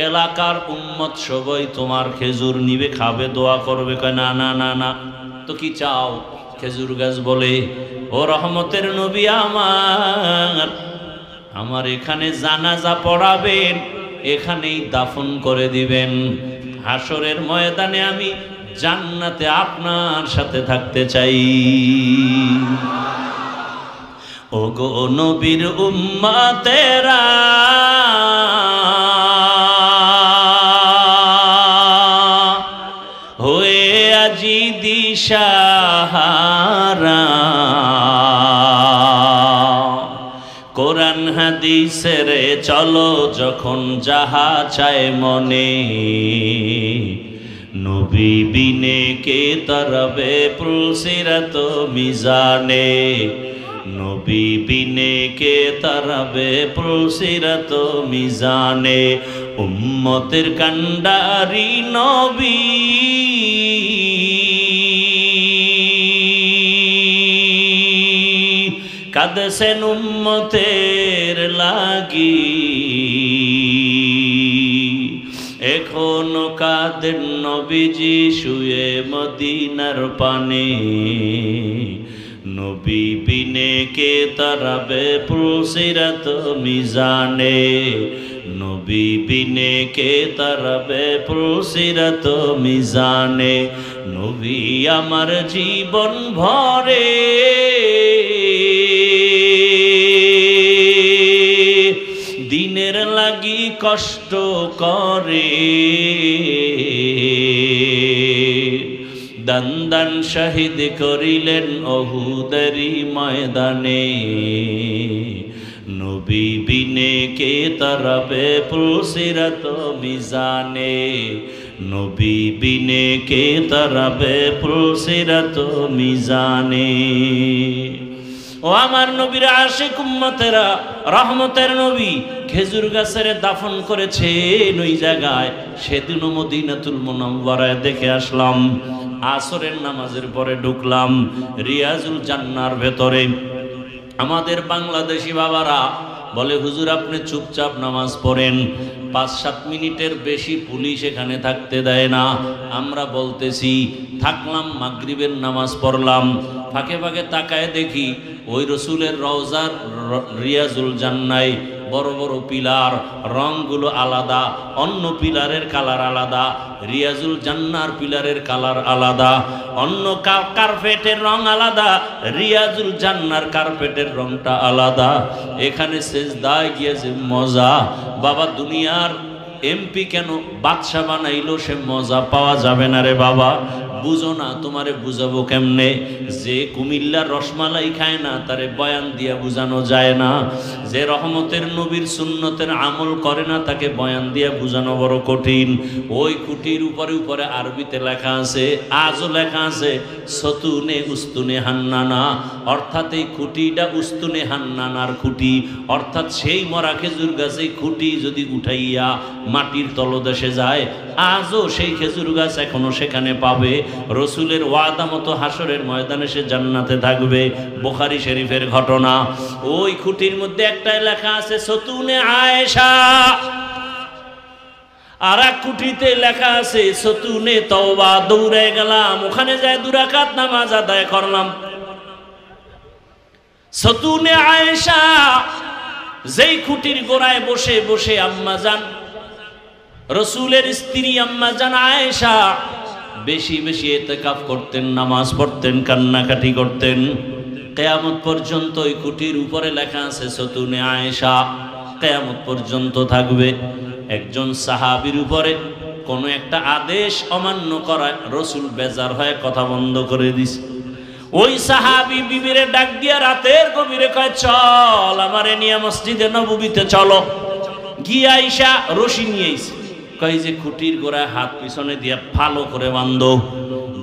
এলাকার উম্মত সবাই তোমার খেজুর নিবে, খাবে, দোয়া করবে। কয় না না না না, তো কি চাও? খেজুর গাছ বলে, ও রহমতের নবী, আমার এখানে জানাজা পড়াবেন, এখানেই দাফন করে দিবেন। হাসরের ময়দানে আমি জান্নাতে আপনার সাথে থাকতে চাই। ওগো নবীর উম্মতেরা, হয়ে আজি দিশাহারা, কোরআন হাদিসের চলো যখন যাহা চায় মনে, নবী বিনে কে তরবে পুলসিরাত মিজানে, নবী বিনে কে তরবে পুলসিরাত মিজানে। উম্মতের কান্ডারি নবী, কাঁদছেন উম্মতের লাগি, এখনো কাঁদেন নবীজি শুয়ে মদিনার পানে, নবী বিনে কে তারাবে পুলসিরাত মিজানে, নবী বিনে কে তারাবে পুলসিরাত মিজানে। নবী আমার জীবন ভরে দিনের লাগি কষ্ট করে, দান দান শহীদ করিলেন অহুদেরই ময়দানে, নবী বিনে কে তারাবে পুলসিরাত মিজানে, নবী বিনে কে তারাবে পুলসিরাত মিজানে। ও আমার নবীর আশিক উম্মতেরা, রহমতের নবী খেজুর গাছের দাফন করেছেন ওই জায়গায়, সেদিনও মদিনাতুল মুনাওয়ারায় দেখে আসলাম। আসরের নামাজের পরে ঢুকলাম রিয়াজুল জান্নার ভেতরে। আমাদের বাংলাদেশি বাবারা বলে, হুজুর আপনি চুপচাপ নামাজ পড়েন, 5-7 মিনিটের বেশি পুলিশ এখানে থাকতে দেয় না। আমরা বলতেছি থাকলাম, মাগরিবের নামাজ পড়লাম, ফাঁকে ফাঁকে তাকায় দেখি ওই রসুলের রওজার রিয়াজুল জান্নায় বড় বড় পিলার, রংগুলো আলাদা, অন্য পিলারের কালার আলাদা, রিয়াজুল জান্নার পিলারের কালার আলাদা, অন্য কার্পেটের রং আলাদা, রিয়াজুল জান্নার কার্পেটের রংটা আলাদা। এখানে সেজদায় গিয়েছে মজা। বাবা দুনিয়ার এমপি কেন বাদশা বানাইলো, সে মজা পাওয়া যাবে না রে বাবা। বুঝো না, তোমারে বুঝাবো কেমনে? যে কুমিল্লার রসমালাই খায় না তারে বয়ান দিয়া বুঝানো যায় না, যে রহমতের নবীর সুন্নতের আমল করে না তাকে বয়ান দিয়া বুঝানো বড় কঠিন। ওই খুঁটির উপরে উপরে আরবিতে লেখা আছে, আজও লেখা আছে সতুনে উস্তুনে হান্নানা, অর্থাৎ এই খুঁটিটা উস্তুনে হান্নানার খুঁটি, অর্থাৎ সেই মরা খেজুর গাছে খুঁটি যদি উঠাইয়া মাটির তলদেশে যায়, আজও সেই খেজুর গাছ এখনো সেখানে পাবে। রসুলের ওয়াদা মতো হাসরের ময়দানে সে জান্নাতে থাকবে। বুখারী শরীফের ঘটনা। ওই খুঁটির মধ্যে একটাই লেখা আছে সতুনে আয়েশা, আর এক খুঁটিতে লেখা আছে সতুনে তওবা। দৌড়ে গেলাম, ওখানে যায় 2 রাকাত নামাজ আদায় করলাম। সতুনে আয়েশা, যেই খুঁটির গোড়ায় বসে বসে আম্মা জান রসুলের স্ত্রী আম্মা জান আয়েশা বেশি বেশি ইতিকাফ করতেন, নামাজ পড়তেন, কান্নাকাটি করতেন। কিয়ামত পর্যন্ত ওই খুঁটির উপরে লেখা আছে সতুনে আয়েশা, কিয়ামত পর্যন্ত থাকবে। একজন সাহাবীর উপরে কোনো একটা আদেশ অমান্য করায় রসুল বেজার হয়ে কথা বন্ধ করে দিছে। ওই সাহাবী বিবিরে ডাক দিয়া রাতের গভীরে কয়, চল আমারে নিয়ে মসজিদে নববীতে চলো। গিয়ে আয়েশা রশি নিয়ে আইছে, কয় যে খুঁটির গোড়ায় হাত পিছনে দিয়ে ভালো করে বান্ধো।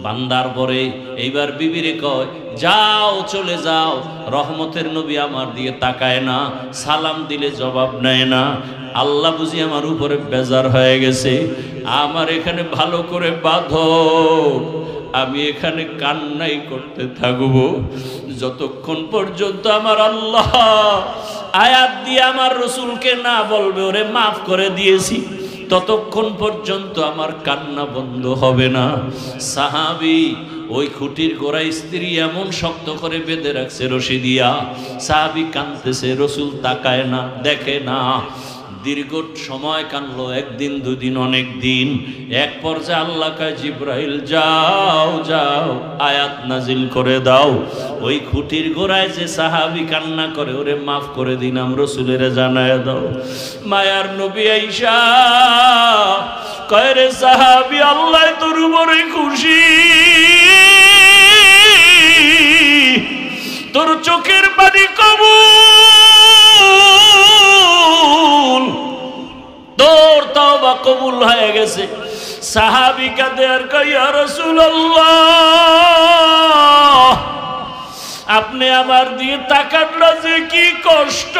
বান্দার পরে এইবার বিবিরে কয়, যাও চলে যাও, রহমতের নবী আমার দিয়ে তাকায় না, সালাম দিলে জবাব নেয় না, আল্লাহ বুঝি আমার উপরে বেজার হয়ে গেছে, আমার এখানে ভালো করে বাঁধো, আমি এখানে কান্নাই করতে থাকবো যতক্ষণ পর্যন্ত আমার আল্লাহ আয়াত দিয়ে আমার রসুলকে না বলবে ওরে মাফ করে দিয়েছি, ততক্ষণ পর্যন্ত আমার কান্না বন্ধ হবে না। সাহাবী ওই খুঁটির গোড়ায় স্ত্রী এমন শক্ত করে বেঁধে রাখছে রশি দিয়া, সাহাবী কাঁদতেছে, রসুল তাকায় না, দেখে না। দীর্ঘ সময় কানলো, 1 দিন 2 দিন, অনেক দিন। এক পর্যায়ে আল্লাহ কয়, জিব্রাইল যাও যাও আয়াত নাজিল করে দাও, ওই খুঁটির গোড়ায় যে সাহাবী কান্না করে ওরে মাফ করে দিলাম, রসুলের জানায় দাও। মায়ার নবী আয়েশা কয়, রে সাহাবী, আল্লাহ তোর উপরে খুশি, তোর চোখের পানি কবুল, তোর তওবা কবুল হয়ে গেছে। সাহাবী কাঁদে আর কয়, ইয়া রাসূলুল্লাহ, আপনি আমার দিয়ে তাকাতটা যে কি কষ্ট,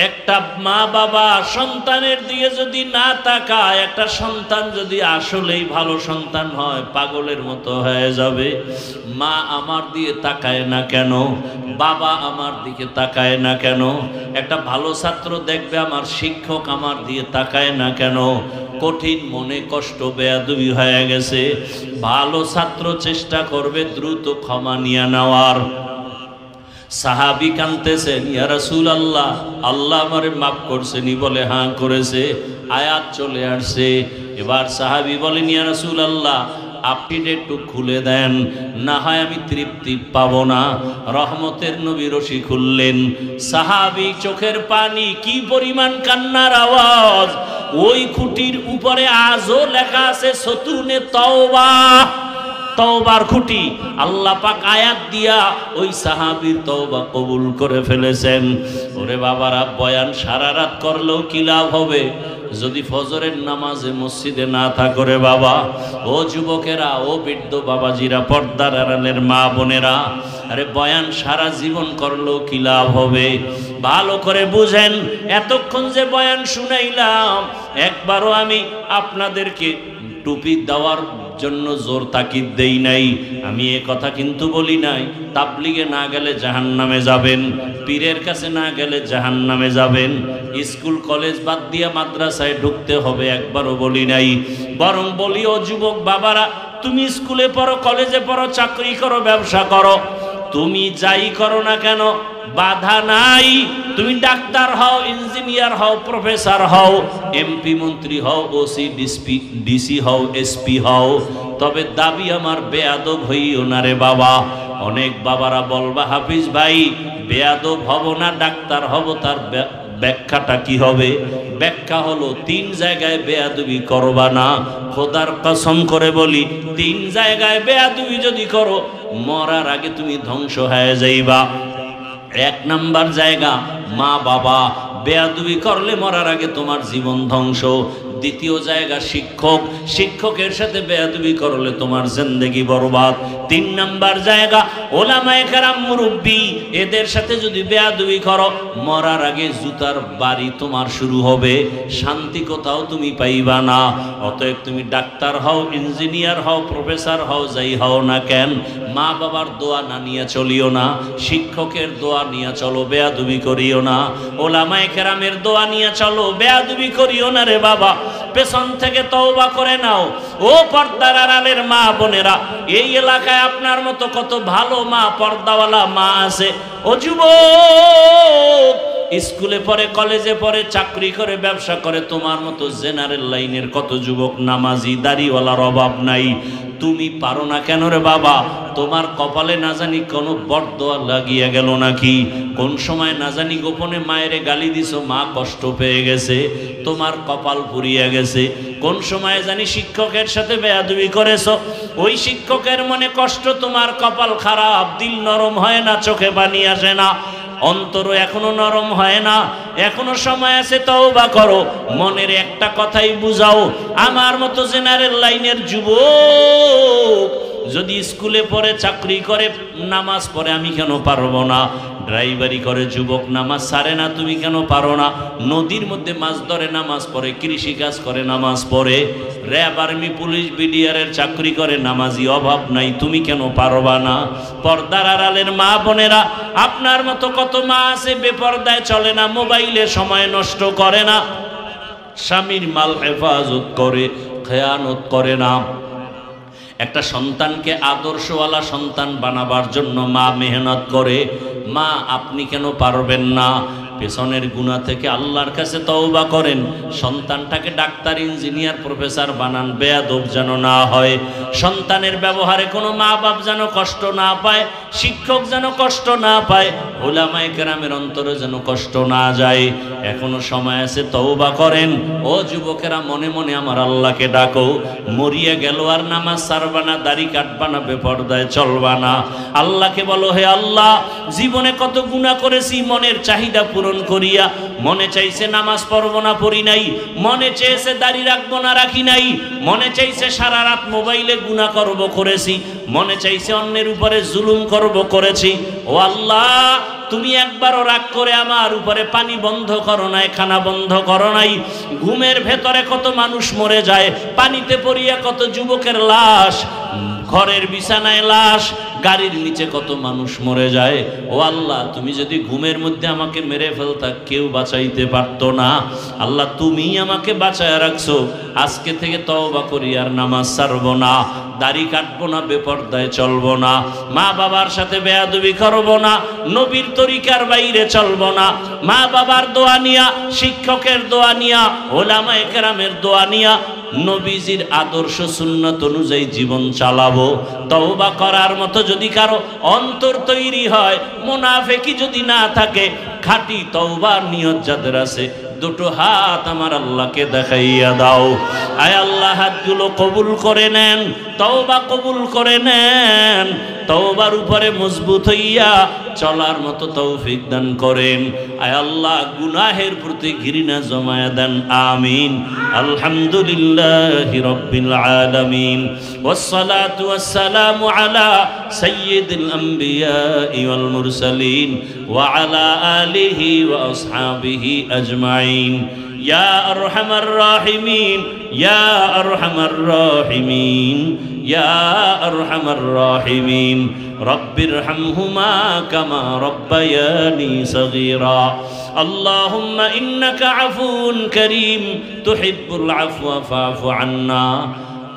একটা মা বাবা সন্তানের দিকে যদি না তাকায়, একটা সন্তান যদি আসলেই ভালো সন্তান হয়, পাগলের মতো হয়ে যাবে। মা আমার দিকে তাকায় না কেন, বাবা আমার দিকে তাকায় না কেন, একটা ভালো ছাত্র দেখবে আমার শিক্ষক আমার দিকে তাকায় না কেন, কঠিন মনে কষ্ট বেয়াদবি হয়ে গেছে। ভালো ছাত্র চেষ্টা করবে দ্রুত ক্ষমা নিয়ে নেওয়ার। সাহাবী কাঁদতেছেন, ইয়া রাসূলুল্লাহ, আল্লাহ আমারে মাফ করছেনি? বলে হ্যাঁ করেছে। আয়াত চলে আসছে। এবার সাহাবী বলেন, ইয়া রাসূলুল্লাহ, আপনি একটু খুলে দেন, না হয় আমি তৃপ্তি পাবো না। রহমতের নবী রশি খুললেন। সাহাবী চোখের পানি, কি পরিমাণ কান্নার আওয়াজ! ওই খুঁটির উপরে আজও লেখা আছে সতুনে তওবা, তওবার খুঁটি। আল্লাহ পাক আয়াত দিয়া ওই সাহাবীর তওবা কবুল করে ফেলেছেন। ওরে বাবারা, বয়ান সারা রাত করলেও কি লাভ হবে যদি ফজরের নামাজে মসজিদে না থাকো রে বাবা। ও যুবকেরা, ও বৃদ্ধ বাবাজিরা, পর্দার আড়ালের মা বোনেরা, আরে বয়ান সারা জীবন করলেও কি লাভ হবে? ভালো করে বুঝেন। এতক্ষণ যে বয়ান শুনাইলাম, একবারও আমি আপনাদেরকে টুপি দেওয়ার জন্য জোর তাকিদ দেই নাই। আমি এ কথা কিন্তু বলি নাই তাবলিগে না গেলে জাহান্নামে যাবেন, পীরের কাছে না গেলে জাহান্নামে যাবেন, স্কুল কলেজ বাদ দিয়ে মাদ্রাসায় ঢুকতে হবে, একবারও বলি নাই। বরং বলি, ও যুবক বাবারা, তুমি স্কুলে পড়ো, কলেজে পড়ো, চাকরি করো, ব্যবসা করো, তুমি যাই করো না কেন বাধা নাই। তুমি ডাক্তার হও, ইঞ্জিনিয়ার হও, প্রফেসর হও, এমপি মন্ত্রী হও, ওসি ডিসি হও, এসপি হও, তবে দাবি আমার বেয়াদব হইও না রে বাবা। অনেক বাবারা বলবা, হাফিজ ভাই বেয়াদব হব না, ডাক্তার হব, তার ব্যাখ্যাটা কি হবে? ব্যাখ্যা হলো, 3 জায়গায় বেয়াদবি করবা না। খোদার কসম করে বলি, 3 জায়গায় বেয়াদবি যদি করো, মরার আগে তুমি ধ্বংস হয়ে যাইবা। 1 নাম্বার জায়গা মা বাবা, বেয়াদবি করলে মরার আগে তোমার জীবন ধ্বংস। দ্বিতীয় জায়গা শিক্ষক, শিক্ষকের সাথে বেয়াদবি করলে তোমার জিন্দেগি বরবাদ। 3 নাম্বার জায়গা ওলামায়ে কেরাম, মুরব্বী, এদের সাথে যদি বেয়াদবি করো, মরার আগে জুতার বাড়ি তোমার শুরু হবে, শান্তি কোথাও তুমি পাইবা না। অতএব তুমি ডাক্তার হও, ইঞ্জিনিয়ার হও, প্রফেসর হও, যাই হও না কেন, মা বাবার দোয়া না নিয়ে চলিও না, শিক্ষকের দোয়া নিয়ে চলো, বেয়াদবি করিও না। ওলামায়ে কেরামের দোয়া নিয়ে চলো, বেয়াদবি করিও না রে বাবা। পেছন থেকে তওবা করে নাও। ও পর্দার আড়ালের মা বোনেরা, এই এলাকায় আপনার মতো কত ভালো মা, পর্দাওয়ালা মা আছে। ও যুবক, স্কুলে পড়ে, কলেজে পড়ে, চাকরি করে, ব্যবসা করে, তোমার মতো জেনারেল লাইনের কত যুবক নামাজি, দাড়িওয়ালার অভাব নাই। তুমি পারো না কেন রে বাবা? তোমার কপালে না জানি কোনো বরদোয়া লাগিয়ে গেল নাকি? কোন সময় না জানি গোপনে মায়েরে গালি দিছো, মা কষ্ট পেয়ে গেছে, তোমার কপাল পুড়িয়ে গেছে। কোন সময় জানি শিক্ষকের সাথে বেয়াদবি করেছো, ওই শিক্ষকের মনে কষ্ট, তোমার কপাল খারাপ, দিল নরম হয় না, চোখে পানি আসে না, অন্তর এখনো নরম হয় না। এখনো সময় আছে, তওবা করো। মনের একটা কথাই বুঝাও, আমার মতো জেনারেল লাইনের যুবক যদি স্কুলে পড়ে, চাকরি করে, নামাজ পড়ে, আমি কেন পারবো না? ড্রাইভারি করে যুবক, নামাজ ছাড়ে না, তুমি কেন পারো না? নদীর মধ্যে মাছ ধরে, নামাজ পড়ে, কৃষি কাজ করে, নামাজ পড়ে, র্যাব, আর্মি, পুলিশ, বিডিআরের চাকরি করে, নামাজি অভাব নাই, তুমি কেন পারবা না? পর্দার আড়ালের মা বোনেরা, আপনার মতো কত মা আছে বেপর্দায় চলে না, মোবাইলে সময় নষ্ট করে না, স্বামীর মাল হেফাজত করে, খেয়ানত করে না। একটা সন্তানকে আদর্শওয়ালা সন্তান বানাবার জন্য মা মেহনত করে। মা, আপনি কেন পারবেন না? পেছনের গুনাহ থেকে আল্লাহর কাছে তওবা করেন, সন্তানটাকে ডাক্তার, ইঞ্জিনিয়ার, প্রফেসর বানান, বেয়াদব যেন না হয়। সন্তানের ব্যবহারে কোনো মা বাপ যেন কষ্ট না পায়, শিক্ষক যেন কষ্ট না পায়, ওলামায়ে কেরামের অন্তরে যেন কষ্ট না যায়। এখনো সময় আছে, তওবা করেন। ও যুবকেরা, মনে মনে আমার আল্লাহকে ডাকো। মরিয়া গেল আর নামাজ ছাড়বা না, দাড়ি কাটবা না, বেপরদায় চলবা না। আল্লাহকে বলো, হে আল্লাহ, জীবনে কত গুনাহ করেছি, মনের চাহিদা পূরণ করিয়া। মনে চাইছে নামাজ পড়বো না, পড়ি নাই, মনে চেয়েছে দাড়ি রাখবো না, রাখি নাই, মনে চাইছে সারা রাত মোবাইলে গুনাহ করব, করেছি, মনে চাইছে অন্যের উপরে জুলুম করব, করেছি। ও আল্লাহ, তুমি একবারও রাগ করে আমার উপরে পানি বন্ধ করো নাই, খানা বন্ধ করো নাই। ঘুমের ভেতরে কত মানুষ মরে যায়, পানিতে পড়িয়া কত যুবকের লাশ, ঘরের বিছানায় লাশ, গাড়ির নিচে কত মানুষ মরে যায়। ও আল্লাহ, তুমি যদি ঘুমের মধ্যে আমাকে মেরে ফেলতা কেউ বাঁচাইতে পারতো না। আল্লাহ, তুমি আমাকে বাঁচায় রাখছো। আজকে থেকে তওবা করি, আর নামাজ ছাড়বো না, দাড়ি কাটবো না, বেপরদায় চলবো না, মা বাবার সাথে বেয়াদবি করবো না, নবীর তরিকার বাইরে চলবো না, মা বাবার দোয়া নিয়া, শিক্ষকের দোয়া নিয়া, ওলামায়ে কেরামের দোয়া নিয়া নবীজির আদর্শ সুন্নাত অনুযায়ী জীবন চালাবো। তওবা করার মতো যদি কারো অন্তর তৈরি হয়, মুনাফিকি যদি না থাকে, খাঁটি তওবার নিয়ত যাদের আছে, দুটো হাত আমার আল্লাহকে দেখাইয়া দাও। আয় আল্লাহ, হাতগুলো কবুল করে নেন, তওবা কবুল করে নেন, তওবার উপরে মজবুত হইয়া চলার মতো তৌফিক দান করেন। আয় আল্লাহ, গুনাহের প্রতি ঘৃণা জমায়া দেন। আমিন। আলহামদুলিল্লাহি রাব্বিল আলামিন, ওয়াসসালাতু ওয়াসসালামু আলা সাইয়্যিদিল আমবিয়াই ওয়াল মুরসালিন ওয়া আলা আলিহি ওয়া আসহাবিহি আজমাইন। ইয়া আরহামার রাহিমিন, ইয়া আরহামার রাহিমিন, ইয়া আরহামার রাহিমিন। রব্বিরহামহুমা কামা রব্বায়ানি সগীরা। আল্লাহুম্মা ইন্নাকা আফুউন কারীম তুহিব্বুল আফওয়া ফা'ফু আন্না।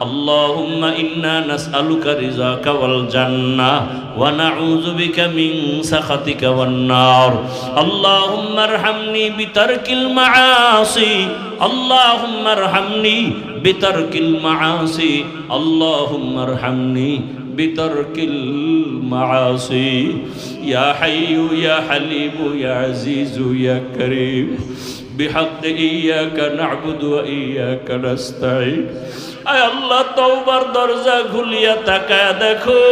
اللهم إنا نسألك رضاك والجنة ونعوذ بك من سخطك والنار. اللهم ارحمني بترك المعاصي، اللهم ارحمني بترك المعاصي، اللهم ارحمني بترك المعاصي. يا حي يا حليم يا عزيز يا كريم، بحق إياك نعبد وإياك نستعين. আয় আল্লাহ, তওবার দরজা খুলিয়া তাকায়া দেখো,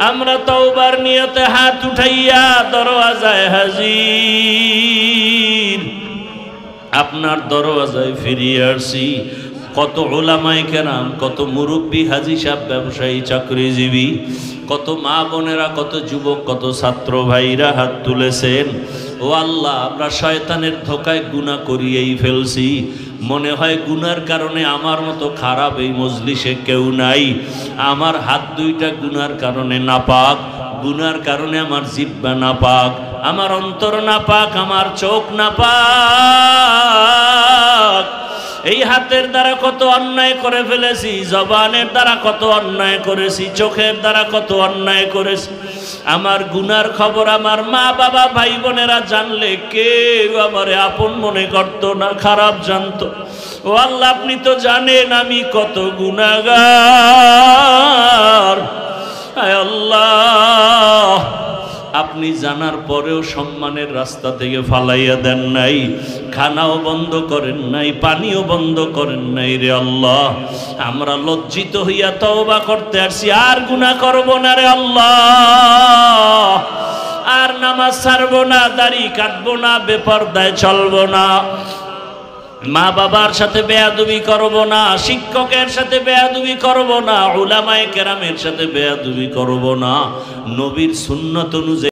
আমরা তওবার নিয়তে হাত উঠাইয়া দরওয়াজায় হাজির, আপনার দরওয়াজায় ফিরিয়ে আসছি। কত উলামায়ে কেরাম, কত মুরব্বী, হাজী সাহেব, ব্যবসায়ী, চাকরিজীবী, কত মা বোনেরা, কত যুবক, কত ছাত্র ভাইরা হাত তুলেছেন। ও আল্লাহ, আমরা শয়তানের ধোকায় গুনাহ করিয়েই ফেলছি। মনে হয় গুনার কারণে আমার মতো খারাপ এই মজলিসে কেউ নাই। আমার হাত দুইটা গুনার কারণে নাপাক, গুনার কারণে আমার জিহ্বা নাপাক, আমার অন্তর নাপাক, আমার চোখ নাপাক। এই হাতের দ্বারা কত অন্যায় করে ফেলেছি, জবানের দ্বারা কত অন্যায় করেছি, চোখের দ্বারা কত অন্যায় করেছি। আমার গুনার খবর আমার মা বাবা ভাই বোনেরা জানলে কেউ আমারে আপন মনে করতো না, খারাপ জানতো। ও আল্লাহ, আপনি তো জানেন আমি কত গুনাহগার। আয় আল্লাহ, আপনি জানার পরেও সম্মানের রাস্তা থেকে ফালাইয়া দেন নাই, খানাও বন্ধ করেন নাই, পানিও বন্ধ করেন নাই। রে আল্লাহ, আমরা লজ্জিত হইয়া তওবা করতে আসছি, আর গুনাহ করব না। রে আল্লাহ, আর নামাজ ছাড়বো না, দাড়ি কাটবো না, বেপরদায় চলবো না, মা বাবার সাথে বেয়াদবি করব না, শিক্ষকের সাথে বেয়াদবি করব না, উলামায়ে কেরামের সাথে বেয়াদবি করব না, নবীর সুন্নাত অনুযায়ী